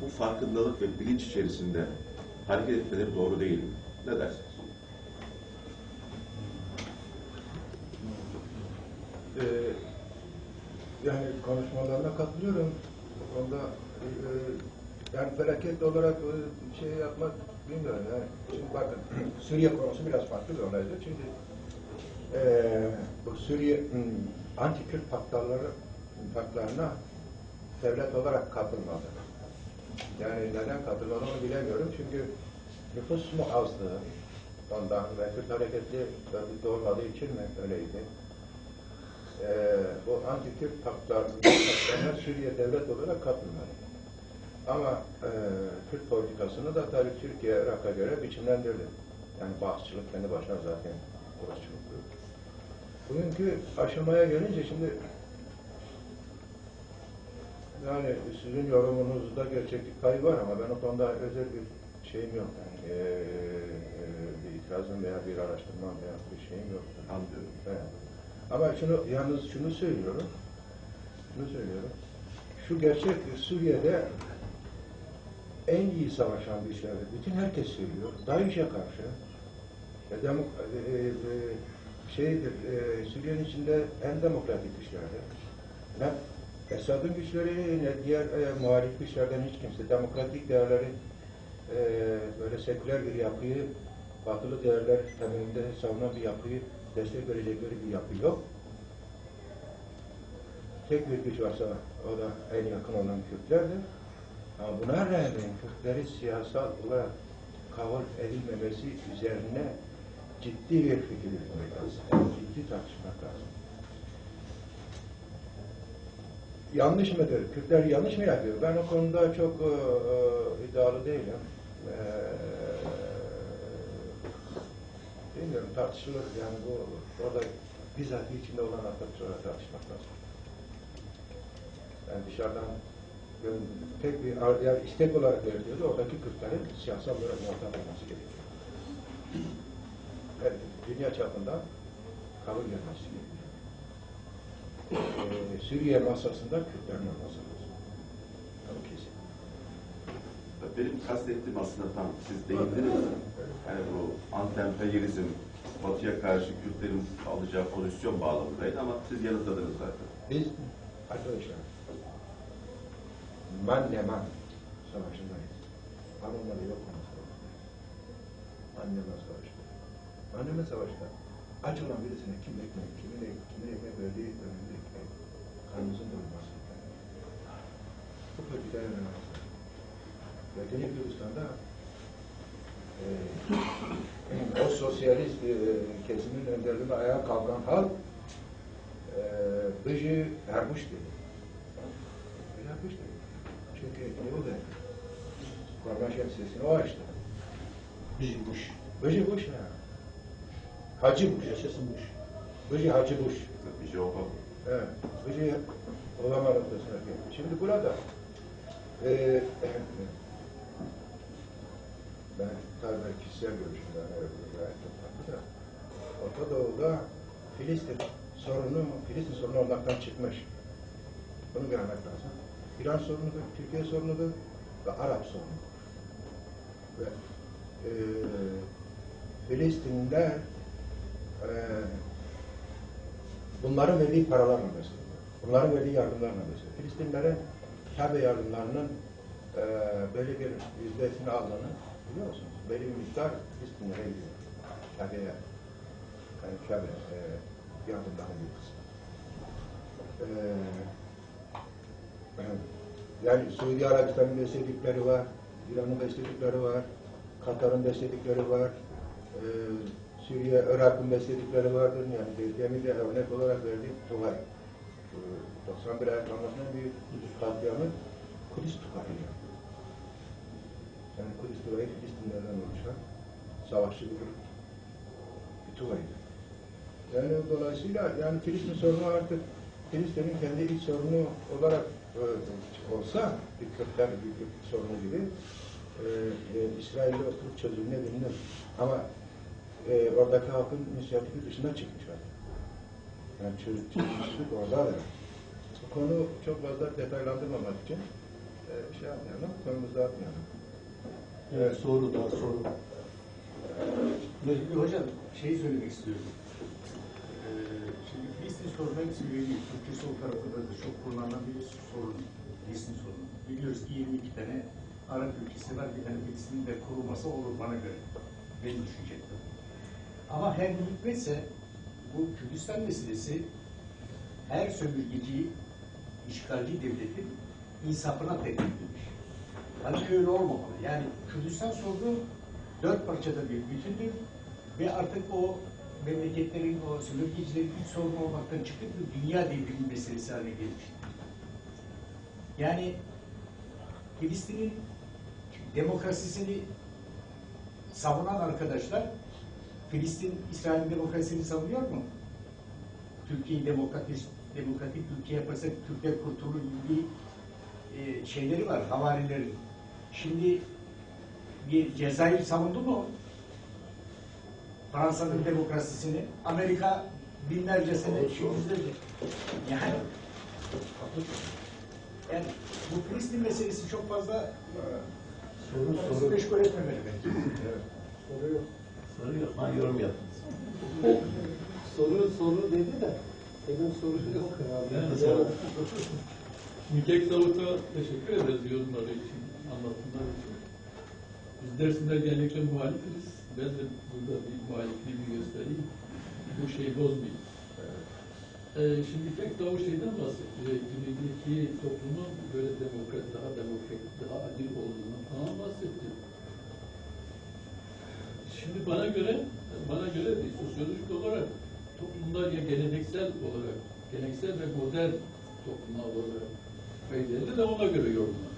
bu farkındalık ve bilinç içerisinde hareket etmeleri doğru değil mi? Ne dersiniz? Yani konuşmalarına katılıyorum. Onda yani felaket olarak şey yapmak bilmiyorum. Yani şimdi bakın Suriye konusu biraz farklı bir olaydı. Çünkü bu Suriye anti-Kürt paklarına devlet olarak katılmadı. Yani neden katılmadı onu bilemiyorum. Çünkü nüfus mu azdı ondan ve Kürt hareketli örgütlü olmadığı için mi öyleydi? Bu anti-Kürt paklarına Suriye devlet olarak katılmadı. Ama Kürt politikasını da tabii Türkiye Irak'a göre biçimlendirdi. Yani bağımsızlık kendi başına zaten uğraşçılıktı. Bugünkü aşamaya gelince şimdi yani sizin yorumunuzda gerçeklik payı var ama ben o konuda özel bir şeyim yok. Yani, bir itirazım veya bir araştırmam veya bir şeyim yok. Anlıyorum. Evet. Ama yalnız şunu söylüyorum. Şu gerçek Suriye'de en iyi savaşan güçlerdir. Bütün herkes söylüyor. DAEŞ'e karşı Suriye'nin içinde en demokratik güçlerdir. Ne Esad'ın güçleri ne diğer muhalif güçlerden hiç kimse demokratik değerleri böyle seküler bir yapıyı, batılı değerler temelinde savunan bir yapıyı destek verecekleri bir yapı yok. Tek bir güç varsa o da en yakın olan Kürtlerdir. Ama buna rağmen Kürtleri siyasal olarak kabul edilmemesi üzerine ciddi bir fikir yürütmek lazım. Ciddi tartışmak lazım. Yanlış mıdır? Kürtler yanlış mı yapıyor? Ben o konuda çok iddialı değilim. Bilmiyorum, tartışılır. Yani bu orada bizzat içinde olan sonra tartışmak lazım. Yani dışarıdan tek bir yani istek olarak veriliyordu. Oradaki Kürtlerin siyasal olarak muhatap olması gerekiyor. Yani dünya çapında kabul görmesi gerekiyor. Suriye masasında Kürtlerin olması lazım. Tabii kesin. Benim kastettiğim aslında tam siz değindiniz. Yani bu anti-emperyalizm, Batı'ya karşı Kürtlerin alacağı pozisyon bağlamındaydı ama siz yanıtladınız zaten. Biz arkadaşlar man savaşındayız. Hanımları yok mu savaşta? Anneman savaşta. Anneman savaşta aç olan birisine kim ekmek, kime ekmek verdiği önünde karnımızın doyurması. Bu politikaya önemli. Ve Güney Kürdistan'da o sosyalist kesimin önderliğinde ayağa kalkan halk Bıcı Erbuş dedi. Erbuş dedi. Çünkü ne o da? Kurban şemsiyesini o açtı. Bıcı Bush. Bıcı Bush ya. Hacı Bush. Yaşasın Bush. Bıcı Hacı Bush. Bir şey olmadı. Evet. Bıcı olama noktasına geldi. Şimdi burada ben tabii kişisel görüşümden gayet farklı da Orta Doğu'da Filistin sorunu olmaktan çıkmış. Bunu görmek lazım. İran sorunudur, Türkiye sorunudur ve Arap sorunudur. Ve Filistinliler bunların verdiği paralarla besliyor. Bunların verdiği yardımlarla besliyor. Filistinlilerin Kabe yardımlarının böyle bir yüzdesini aldığını biliyor musunuz? Belli bir miktar Filistinlere gidiyor. Kabe'ye. Yani Kabe yardımların bir kısmı. Yani Suudi Arabistan'ın besledikleri var, İran'ın besledikleri var, Katar'ın besledikleri var, Suriye, Irak'ın besledikleri vardır. Yani demin de örnek olarak verdiğim Tugay. 91 ayaklanmasının büyük katliamı Kudüs Tugay'ı. Yani Kudüs Tugay'ı Filistinlerden oluşan savaşçı bir Tugay'dı. Yani dolayısıyla yani Filistin sorunu artık Filistin'in kendi iç sorunu olarak olsa bir Kürtler bir sorunu gibi İsrail'le oturup çözümlenebilir. Ama oradaki halkın inisiyatifi dışına çıkmış artık. Yani çözümsüzlük orada. Bu konu çok fazla detaylandırmamak için şey yapmayalım, konumuzu dağıtmayalım. Evet, soru daha soru. Hocam şeyi söylemek istiyorum. Şimdi Filistin sorunu hepsi belli. Türkiye sol tarafında da çok kullanılan bir sorun. Filistin sorunu. Biliyoruz ki 22 tane Arap ülkesi var. Bir tane Filistin'in de kurulması olur bana göre. Benim düşüncem. Ama her ne hikmetse bu Kürdistan meselesi her sömürgeci, işgalci devletin insafına tekliflemiş. Halbuki öyle olmamalı. Yani Kürdistan sorunu 4 parçada bir bütündür ve artık o memleketlerin, o sömürgecilerin iç sorunu olmaktan çıkıp dünya devrimi meselesi haline gelmiştir. Yani Filistin'in demokrasisini savunan arkadaşlar Filistin, İsrail'in demokrasisini savunuyor mu? Türkiye'yi demokratik ülke yaparsak Türkler kurtulur gibi şeyleri var, havarileri. Şimdi bir Cezayir savundu mu Fransa'nın demokrasisini? Amerika binlerce sene, yüzlerce. Yani bu Filistin meselesi çok fazla Soru. Meşgul etmemeli bence. Evet. Soru yok. Ben yorum yaptım. Soru dedi de benim soru yok herhalde. Yani Mikek Davut'a teşekkür ederiz yorumları için, anlatımlar için. Biz Dersim'de genellikle muhalifiz. Ben de burada bir muhalifliğimi göstereyim. Bu şeyi bozmayayım. Şimdi Mikek Davut şeyden bahsetti. Güney'deki toplumun böyle daha demokratik, daha adil olduğundan falan bahsetti. Şimdi bana göre değil, sosyolojik olarak toplumlar ya geleneksel ve modern toplumlar olarak belirli de ona göre yorumlar.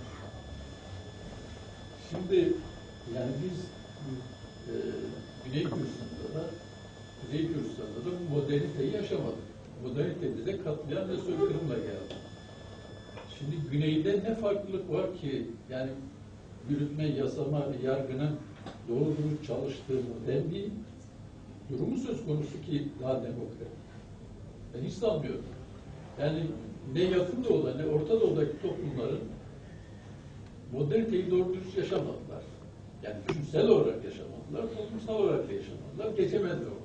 Şimdi yani biz Kuzey Kürdistan'da da bu moderniteyi yaşamadık. Modernitede de katliam ve soykırımla geldi. Şimdi güneyde ne farklılık var ki yani yürütme, yasama ve yargının doğru dürüst çalıştığı modern bir durumu söz konusu ki daha demokratik. Ben hiç sanmıyorum. Yani ne yakın doğuda ne Orta Doğu'daki toplumların moderniteyi doğru dürüst yaşamadılar. Yani düşünsel olarak yaşamadılar, toplumsal olarak da yaşamadılar, geçemediler onu.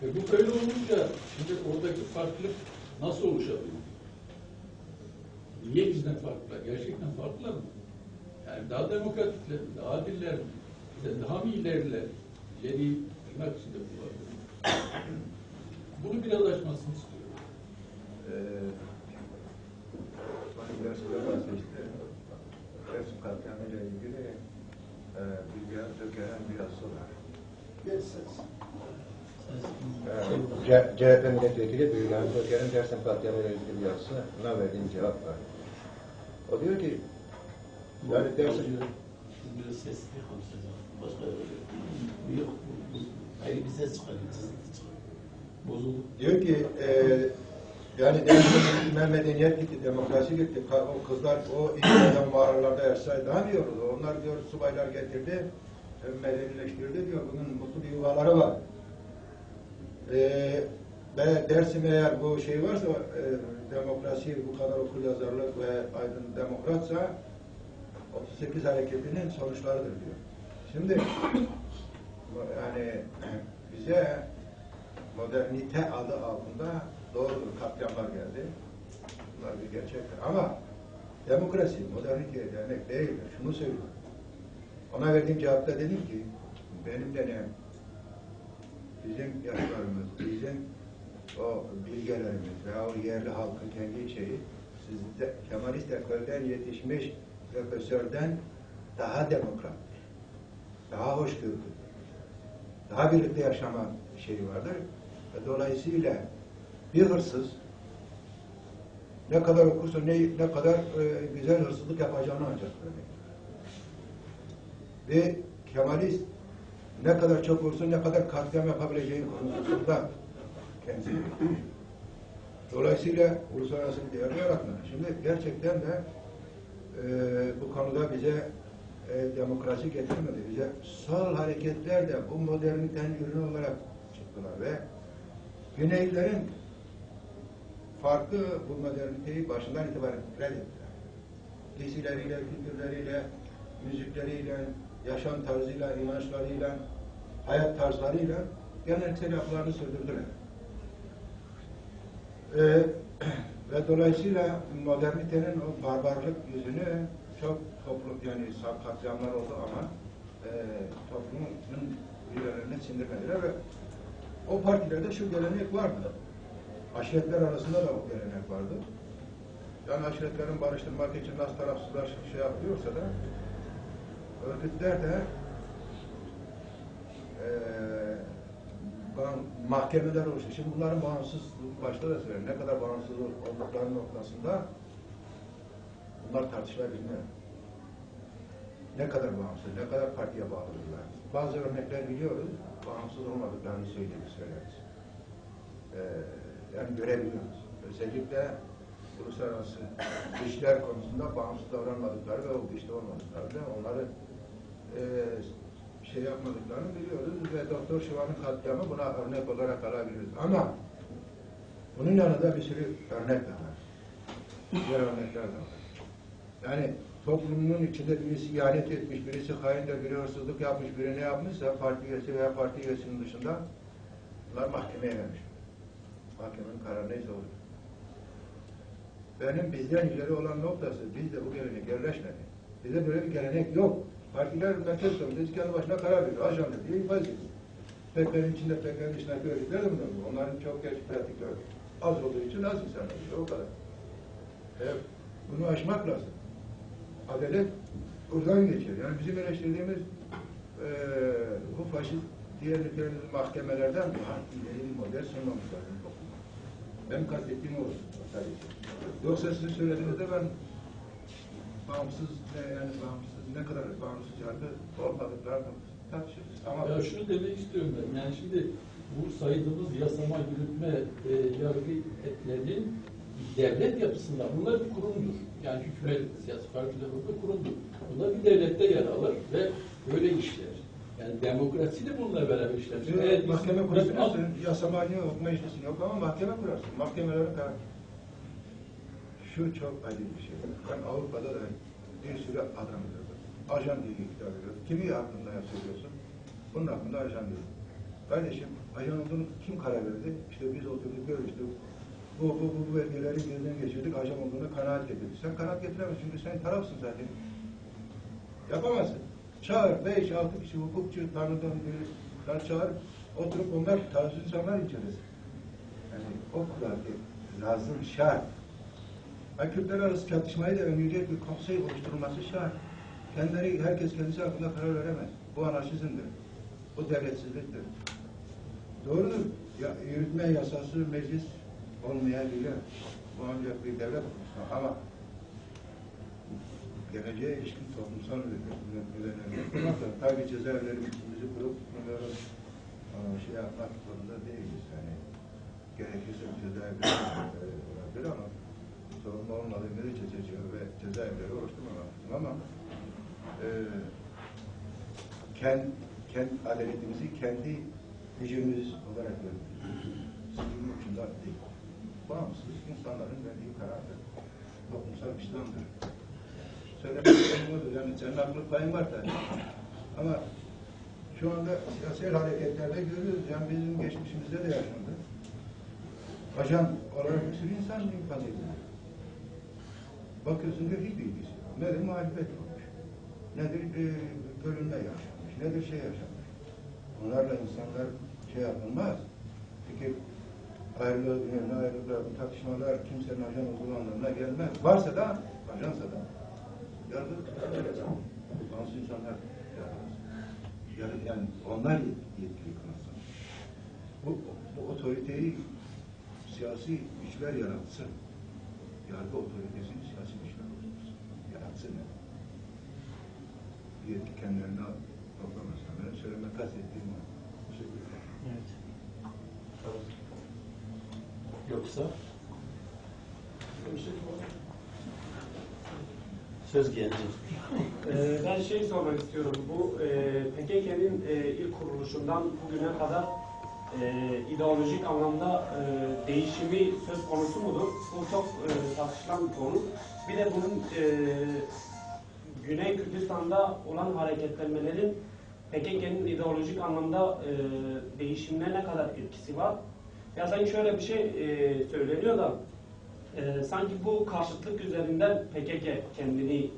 Ve bu böyle olunca şimdi oradaki farklılık nasıl oluşabilir? Niye bizden farklılar? Gerçekten farklılar mı? Yani daha demokratikler mi? Daha adiller mi? Daha mı ileriler? İleri tırnak içinde kullanıyorum. Bunu biraz açmasını istiyorum. Biraz sonra işte Dersim katliamıyla ilgili Bilgehan Dökeren bir yazısı var. CHP milletvekili Bilgehan Dökeren'in Dersim katliamıyla ilgili bir yazısına verdiğim cevap var. O diyor ki yani Dersim biraz sesli konuşacağım. Başka yok. Hayır bir ses çıkarıyor. Bozuldu. diyor ki yani Dersim'e medeniyet gitti, demokrasi gitti. O kızlar o İngiliz'den mağaralarda yaşasaydı daha mı iyi olurdu? Onlar diyor subaylar getirdi, medenileştirdi diyor. Bunun mutlu bir yuvaları var. Ve Dersim eğer bu şey varsa demokrasi bu kadar okuryazarlık ve aydın demokratsa 38 hareketinin sonuçlarıdır diyor. Şimdi yani bize modernite adı altında doğrudur katliamlar geldi. Bunlar bir gerçektir. Ama demokrasi moderniteye demek değildir. Şunu söylüyorum. Ona verdiğim cevapta dedim ki benim denem bizim yaşlarımız, bizim o bilgelerimiz veya o yerli halkın kendi şeyi sizde Kemalist ekolden yetişmiş profesörden daha demokrat, daha hoşgörülü, daha birlikte yaşama şeyi vardır. Ve dolayısıyla bir hırsız ne kadar okursa ne kadar güzel hırsızlık yapacağını ancak öğrenir. Ve Kemalist ne kadar çok olursa ne kadar katliam yapabileceği konusunda kendisi. Dolayısıyla uluslararası bir değer yaratmak. Şimdi gerçekten de bu konuda bize demokrasi getirmedi. Bize sol hareketler de bu modernitenin ürünü olarak çıktılar ve Güneylilerin farklı bu moderniteyi başından itibaren reddettiler. Giysileriyle, kültürleriyle, müzikleriyle, yaşam tarzıyla, inançlarıyla, hayat tarzlarıyla geleneksel yapılarını sürdürdüler. Ve dolayısıyla modernitenin o barbarlık yüzünü çok yani katliamlar oldu ama toplumun üyelerine sindirmediler ve o partilerde şu gelenek vardı. Aşiretler arasında da o gelenek vardı. Yani aşiretlerin barıştırmak için nasıl tarafsızlar şey yapıyorsa da örgütler de mahkemeler oluştu. Şimdi bunların bağımsızlık başta da söyleyeyim. Ne kadar bağımsız oldukları noktasında bunlar tartışılabilir. Ne kadar bağımsız, ne kadar partiye bağlıdırlar. Bazı örnekler biliyoruz, bağımsız olmadıklarını söyleriz. Yani görebiliyoruz. Özellikle uluslararası işler konusunda bağımsız davranmadıkları ve o güçlü olmadıkları da onları şey yapmadıklarını biliyoruz ve Doktor Şivan'ın katliamı buna örnek olarak alabiliriz. Ama bunun yanında bir sürü örnek de var. Diğer örnekler de var. Yani toplumun içinde birisi ihanet etmiş, birisi haindir, biri hırsızlık yapmış, biri ne yapmışsa parti üyesi veya parti üyesinin dışında bunlar mahkemeye vermiş. Mahkemenin kararı neyse olur. Benim bizden ileri olan noktası, bizde bu gelenek yerleşmedi. Bizde böyle bir gelenek yok. Partiler merkez komitesi kendi başına karar veriyor. Ajan diye ifade ediyor. PKK'nın içinde, PKK'nın dışındaki örgütler de bunlar. Onların çok geç pratikleri az olduğu için az insanlar diyor. O kadar. Bunu aşmak lazım. Adalet buradan geçiyor. Yani bizim eleştirdiğimiz bu faşist diğer ülkelerimizin mahkemelerden daha ileri bir model sunmamız lazım. Benim kastettiğim o. Yoksa sizin söylediğinizde ben bağımsız ne kadar bağımsız yargı olmadıklarını tartışırız. Ama Ya şunu demek istiyorum ben. Yani şimdi bu saydığımız yasama, yürütme, yargı etlerinin devlet yapısında bunlar bir kurumdur. Yani hükümet, siyasi partiler bir kurumdur. Bunlar bir devlette yer alır ve böyle işler. Yani demokrasi de bununla beraber işler. Mahkeme kurabilirsin, yasama yok, meclisin yok ama mahkeme kurarsın. Mahkemelerin kararı. Şu çok acı bir şey. Ben Avrupa'da da bir sürü adam görüyorum. Ajan diye hitap ediyorum. Kimi hakkında söylüyorsun? Bunun hakkında ajan diyor. Kardeşim, ajan olduğunu kim karar verdi? İşte biz oturduk, görüştük. Bu belgeleri gözden geçirdik, ajan olduğunu kanaat getirdik. Sen kanaat getiremezsin çünkü sen tarafsın zaten. Yapamazsın. Çağır, 5-6 kişi hukukçu, tanrıdan biri çağır, oturup onlar tarafsız insanlar içeriz. Yani o kural lazım, şart. Kürtler arası çatışmayı da önleyecek bir konsey oluşturulması şart. Herkes kendisi hakkında karar veremez. Bu anarşizmdir. Bu devletsizliktir. Doğrudur. Ya, yürütme yasası meclis olmayabilir. Bu ancak bir devlet oluşturur. Ama geleceğe ilişkin toplumsal müdahaleler. Tabii cezaevlerimizi kurup bunları yapmak zorunda değiliz. Yani gerekirse cezaevleri olabilir ama sorumlu olmadığı müddetçe cezaevleri oluşturmamak lazım ama kendi adaletimizi kendi gücümüz olarak görüyoruz. Sizin ucunda değil. Bağımsız insanların verdiği karardır. Toplumsal İslam'dır. Söylemek istediğim yani senin haklılık payın var tabii. Ama şu anda siyasi hareketlerde görüyoruz. Yani bizim geçmişimizde de yaşandı. Ajan olarak bir sürü insan infaz edildi. Bakıyorsun diyor hiçbir ilgisi yok. Nedir? Muhalefet olmuş. Nedir? Bölünme yaşanmış. Nedir? Şey yaşanmış. Bunlarla insanlar şey yapılmaz. Fikir ayrılığı, birbirine ayrılıklar, bu tartışmalar kimsenin ajan olduğu anlamına gelmez. Varsa da, ajansa da yargı tutarlar. Bağımsız insanlar yargı. Yani onlar yetkili kılasın. Bu otoriteyi siyasi güçler yaratsın. Yargı otoritesini siyasi güçler yaratsın. Yetki kendilerine toplamasın. Benim söylemek kastettiğim o. Evet. Yoksa söz geldi. Ben sormak istiyorum. Bu PKK'nin ilk kuruluşundan bugüne kadar ideolojik anlamda değişimi söz konusu mudur? Bu çok tartışılan bir konu. Bir de bunun Güney Kürdistan'da olan hareketlenmelerin PKK'nin ideolojik anlamda değişimine ne kadar etkisi var? Ya sanki şöyle bir şey söyleniyor da sanki bu karşıtlık üzerinden PKK kendini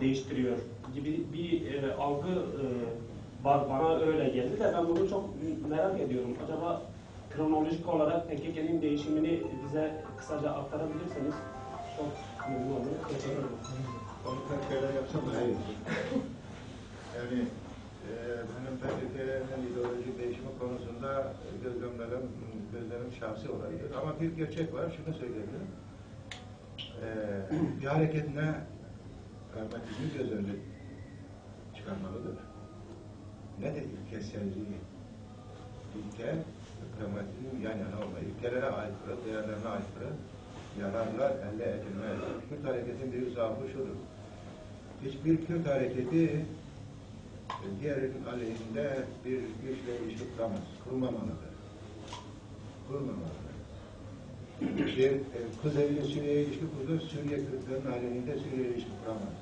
değiştiriyor gibi bir algı var. Bana öyle geldi de ben bunu çok merak ediyorum. Acaba kronolojik olarak PKK'nin değişimini bize kısaca aktarabilirseniz çok memnun olurum. Onu kaç kere yapsam daha iyi olur. Yani benim PKK'nin ideolojik değişimi konusunda gözlemim şahsi olaydır. Ama bir gerçek var, şunu söyleyebilirim. Bir hareket ne pragmatizmi göz önüne çıkarmalıdır. Ne de ilkeselliği. İlke ve pragmatizm yan yana olmalı. İlkelere aykırı, değerlerine aykırı yararlar elde edilmez. Kürt hareketin bir zaafı şudur. Hiçbir Kürt hareketi diğerinin aleyhinde bir güçle ilişki kuramaz. Kurulmamalıdır. Kurulmamalıdır. Kuzeyli Suriye'ye ilişki kurdu, Suriye Kürtlerin aleyhinde Suriye'ye ilişki kuramaz.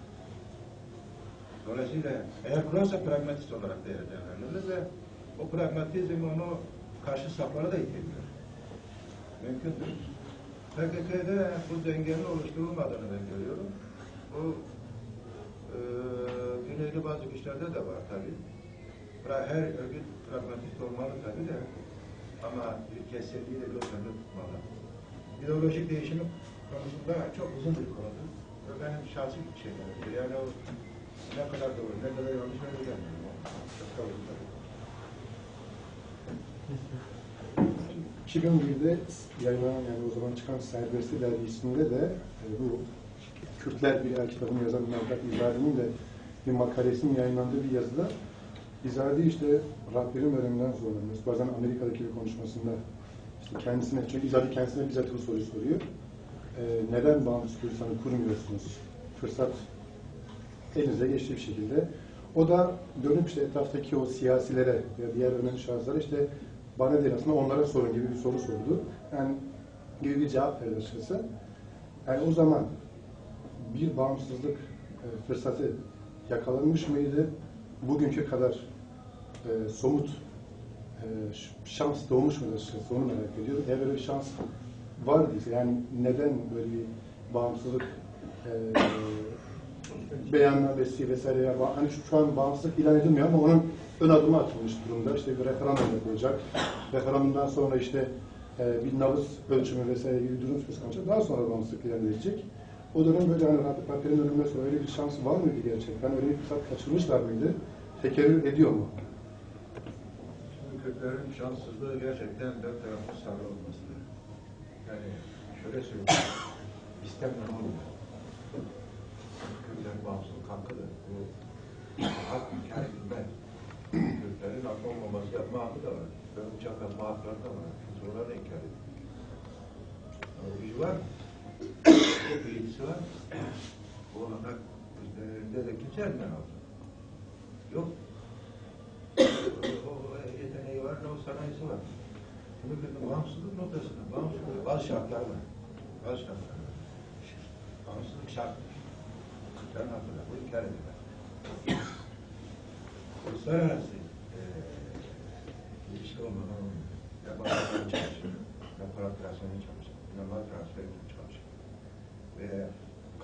Dolayısıyla eğer kurarsa pragmatist olarak değerlendirilir ve o pragmatizm onu karşı saflara da itebilir. Mümkündür. PKK'de bu dengenin oluşturulmadığını ben görüyorum. Bu güneyli bazı güçlerde de var tabii. Her örgüt pragmatist olmalı tabii de ama ülkesizliği de göz önünde tutmalı. İdeolojik değişimi konusunda çok uzun bir konudur. Ve benim şahsi şeylerimdir. Yani o ne kadar doğru, ne kadar yanlış öyle gelmiyor. Çok kabul ederim. 2001'de yayınlanan, yani o zaman çıkan Serbestli dergisinde de bu Kürtler bir kitabını yazan Mehmet İzadi'nin de bir makalesinin yayınlandığı bir yazıda İzadi işte Rahber'in ölümünden sonra, bazen Amerika'daki bir konuşmasında işte kendisine, çünkü İzadi kendisine bizzat bu soruyu soruyor. Neden bağımsız Kürdistan'ı kurmuyorsunuz? Fırsat elinize geçtiği bir şekilde. O da dönüp işte etraftaki o siyasilere ya diğer önemli şahıslara işte bana değil aslında onlara sorun gibi bir soru sordu. Yani gibi bir cevap verdi açıkçası. Yani o zaman bir bağımsızlık fırsatı yakalanmış mıydı? Bugünkü kadar somut şans doğmuş muydu açıkçası? Onu merak ediyorum. Eğer böyle bir şans vardıysa yani neden böyle bir bağımsızlık beyannamesi vesaire yani hani şu an bağımsızlık ilan edilmiyor ama onun ön adımı atılmış durumda. İşte bir referandum yapılacak. Referandumdan sonra işte bir nabız ölçümü vesaire gibi durum söz konusu. Daha sonra bağımsızlık ilan edilecek. O dönem böyle hani Rahber'in ölümünden sonra öyle bir şans var mıydı gerçekten? Öyle bir fırsat kaçırmışlar mıydı? Tekerrür ediyor mu? Şimdi Kürtlerin şanssızlığı gerçekten dört taraflı sarı olmasıdır. Yani şöyle söyleyeyim, istemden olmuyor. Kürtlerin bağımsızlık hakkıdır. Bu hak inkar edilmez. Kürtlerin haklı olmaması yapma hakkı da var. Böyle uçak atma hakları da var. Sorular da inkar edilir. O gücü var. O bilgisi var. O hak üzerinde de kimse elden aldı. Yok. O yeteneği var, ne o sanayisi var. Bunu bir bağımsızlık noktasında, bağımsızlık, bazı şartlar var. Bazı şartlar var. Bağımsızlık şarttır. Kürtlerin hakkıdır. Bu inkar edilir. Uluslararası ilişki olmadan olmuyor. Ya bağımsızlık çalışır, ya para operasyonu çalışır, ya mal transferi çalışır. Ve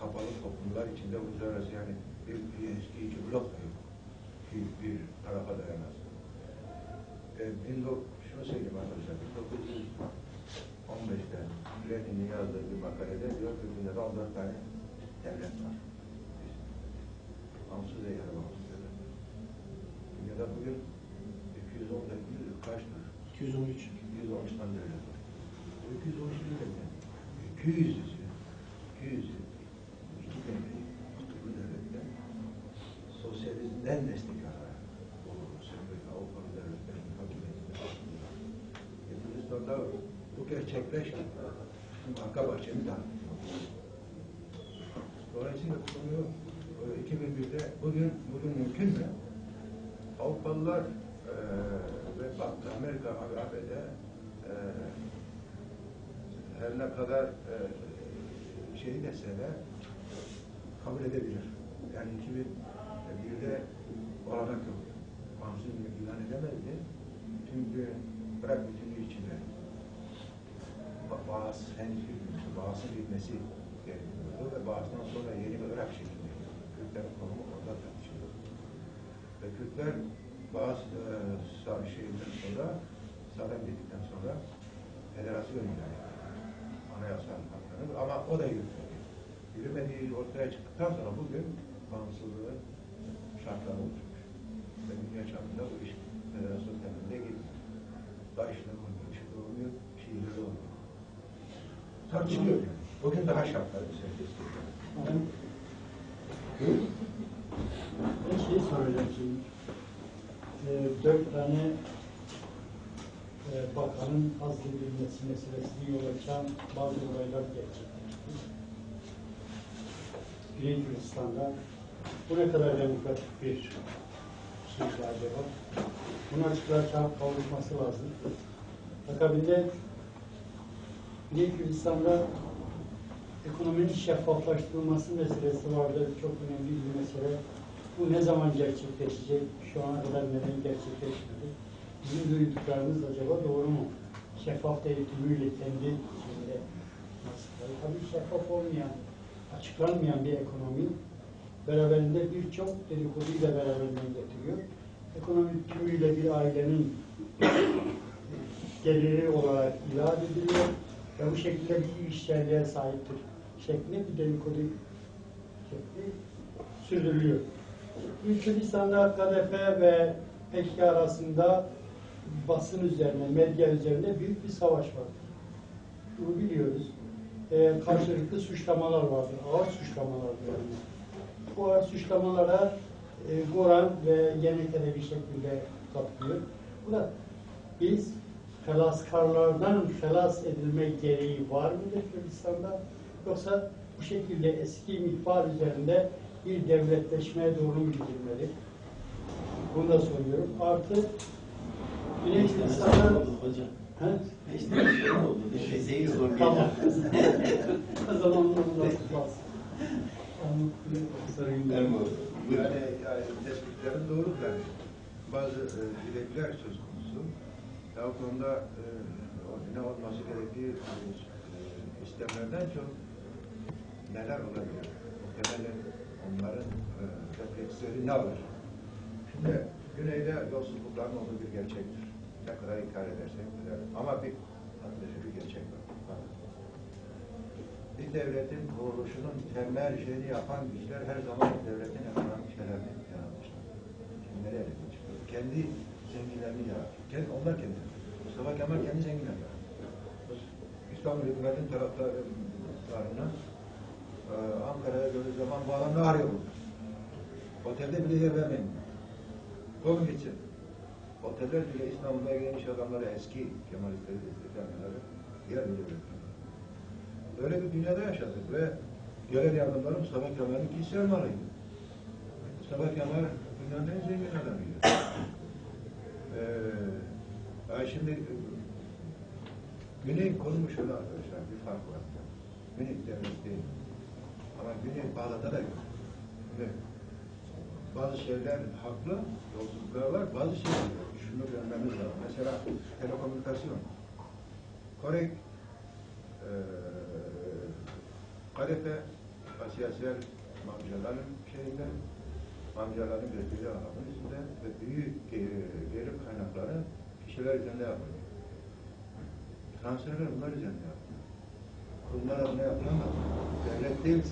kapalı toplumlar içinde uluslararası yani bir ilişki blok da yok. Bir tarafa dayanmaz. Şunu söyleyeyim arkadaşlar, 1915'te Lenin'in yazdığı bir makalede diyor ki dünyada 14 tane devlet var. Bağımsız ve yarı bağımsız devlet. Dünyada bugün 210 kaçtır? 213. 213 tane devlet var. Bu 213 devlet. 200'ü iki devlet, kutuplu devletler sosyalizmden destek alarak Avrupalı devletlerin hakimiyetinde Hindistan'da bu gerçekleşti. Arka bahçemi dağıttı. Dolayısıyla konuyu 2001'de bugün mümkün mü? Avrupalılar ve Amerika, ABD her ne kadar şeyi deseler kabul edebilir. Yani 2001'de olanak yok. Bağımsız ilan edemezdi. Çünkü bırak bütünlüğü içinde Bağız henüz bilmiyordu. Bağız'ın bilmesi gerekiyordu ve Bağız'dan sonra yeni bir Irak şeklindeydi. Kürtlerin konumu orada tartışılıyor. Ve Kürtler Bağız şeyinden sonra Saddam dedikten sonra federasyon ilan etti. Anayasal hakları ama o da yürütmedi. Yürümediği ortaya çıktıktan sonra bugün bağımsızlığı şartları oluşmuş. Ve dünya çapında bu iş federasyon temelinde gidiyor. DAEŞ'le olmuyor, IŞİD'le olmuyor, Şii'yle olmuyor. Tartışılıyor yani. Bugün daha şartları sertleşti. Bir şey soracağım şimdi. 4 tane bakanın azledilmesi meselesini yol açan bazı olaylar gerçekleşti. Güney Kürdistan'da bu ne kadar demokratik bir şey acaba? Bunu açıklığa kavuşması lazım. Akabinde Güney Kürdistan'da ekonominin şeffaflaştırılması meselesi vardı. Çok önemli bir mesele. Bu ne zaman gerçekleşecek? Şu ana kadar neden gerçekleşmedi? Bizim duyduklarımız acaba doğru mu? Şeffaf denetimüyle kendi içinde nasıl? Tabii şeffaf olmayan, açıklanmayan bir ekonomi beraberinde birçok dedikoduyla beraberinde getiriyor. Ekonomik tümüyle bir ailenin geliri olarak ilan ediliyor ve bu şekilde bir işçiliğe sahiptir şeklinde bir dedikodu şekli sürdürülüyor. Gürcistan'da KDP ve PKK arasında basın üzerine, medya üzerinde büyük bir savaş vardır. Bunu biliyoruz. Karşılıklı suçlamalar vardır, ağır suçlamalar vardır. Bu ağır suçlamalara Goran ve Yeneke bir şekilde katlıyor. Bu da biz helaskarlardan helas edilme gereği var mıdır Kürdistan'da? Yoksa bu şekilde eski mihvar üzerinde bir devletleşmeye doğru mu gidilmeli? Bunu da soruyorum. Artı Güney Kürdistan'da hocam. He? İşte bir şey oldu. Şeyi sormayacağım. Tamam. O zaman onu da tutmaz. Yani tespitlerin doğru tabii. Bazı dilekler söz konusu. Ya o konuda ne olması gerektiği istemlerden çok neler olabilir? Muhtemelen onların refleksleri ne olur? Şimdi güneyde yolsuzlukların olduğu bir gerçektir. Ne kadar inkar edersek de. Ama bir gerçek var. Bir devletin kuruluşunun temel şeyini yapan güçler her zaman devletin ekonomik şeylerini yaratmışlar. Şimdi nereye çıkıyor? Kendi zenginlerini yaratıyor. Onlar kendi. Mustafa Kemal kendi zenginlerini yaratıyor. İstanbul hükümetin taraftarlarına Ankara'ya gördüğü zaman bu adam ne arıyor burada? Otelde bile yer vermeyin. Kovun gitsin. Oteller bile İstanbul'a gelmiş adamları, eski Kemalistleri destekleyenleri yer bile vermiyor. Öyle bir dünyada yaşadık ve görev yardımları Mustafa Kemal'in kişisel malıydı. Mustafa Kemal dünyanın en zengin adamıydı. Şimdi Güney konumu şöyle arkadaşlar, bir fark var. Güney devlet değil. Ama Güney Bağdat'a da yok. Bazı şeyler haklı, yolsuzluklar var, bazı şeyler yok. Şunu görmemiz lazım. Mesela telekomünikasyon. Korek KDP, siyasal amcaların şeyinde, amcaların götürdüğü alanın içinde ve büyük gelir kaynakları kişiler üzerinde yapılıyor. Transferler bunlar üzerinde yapılıyor. Bunlar ne yapılamaz? Devlet değil,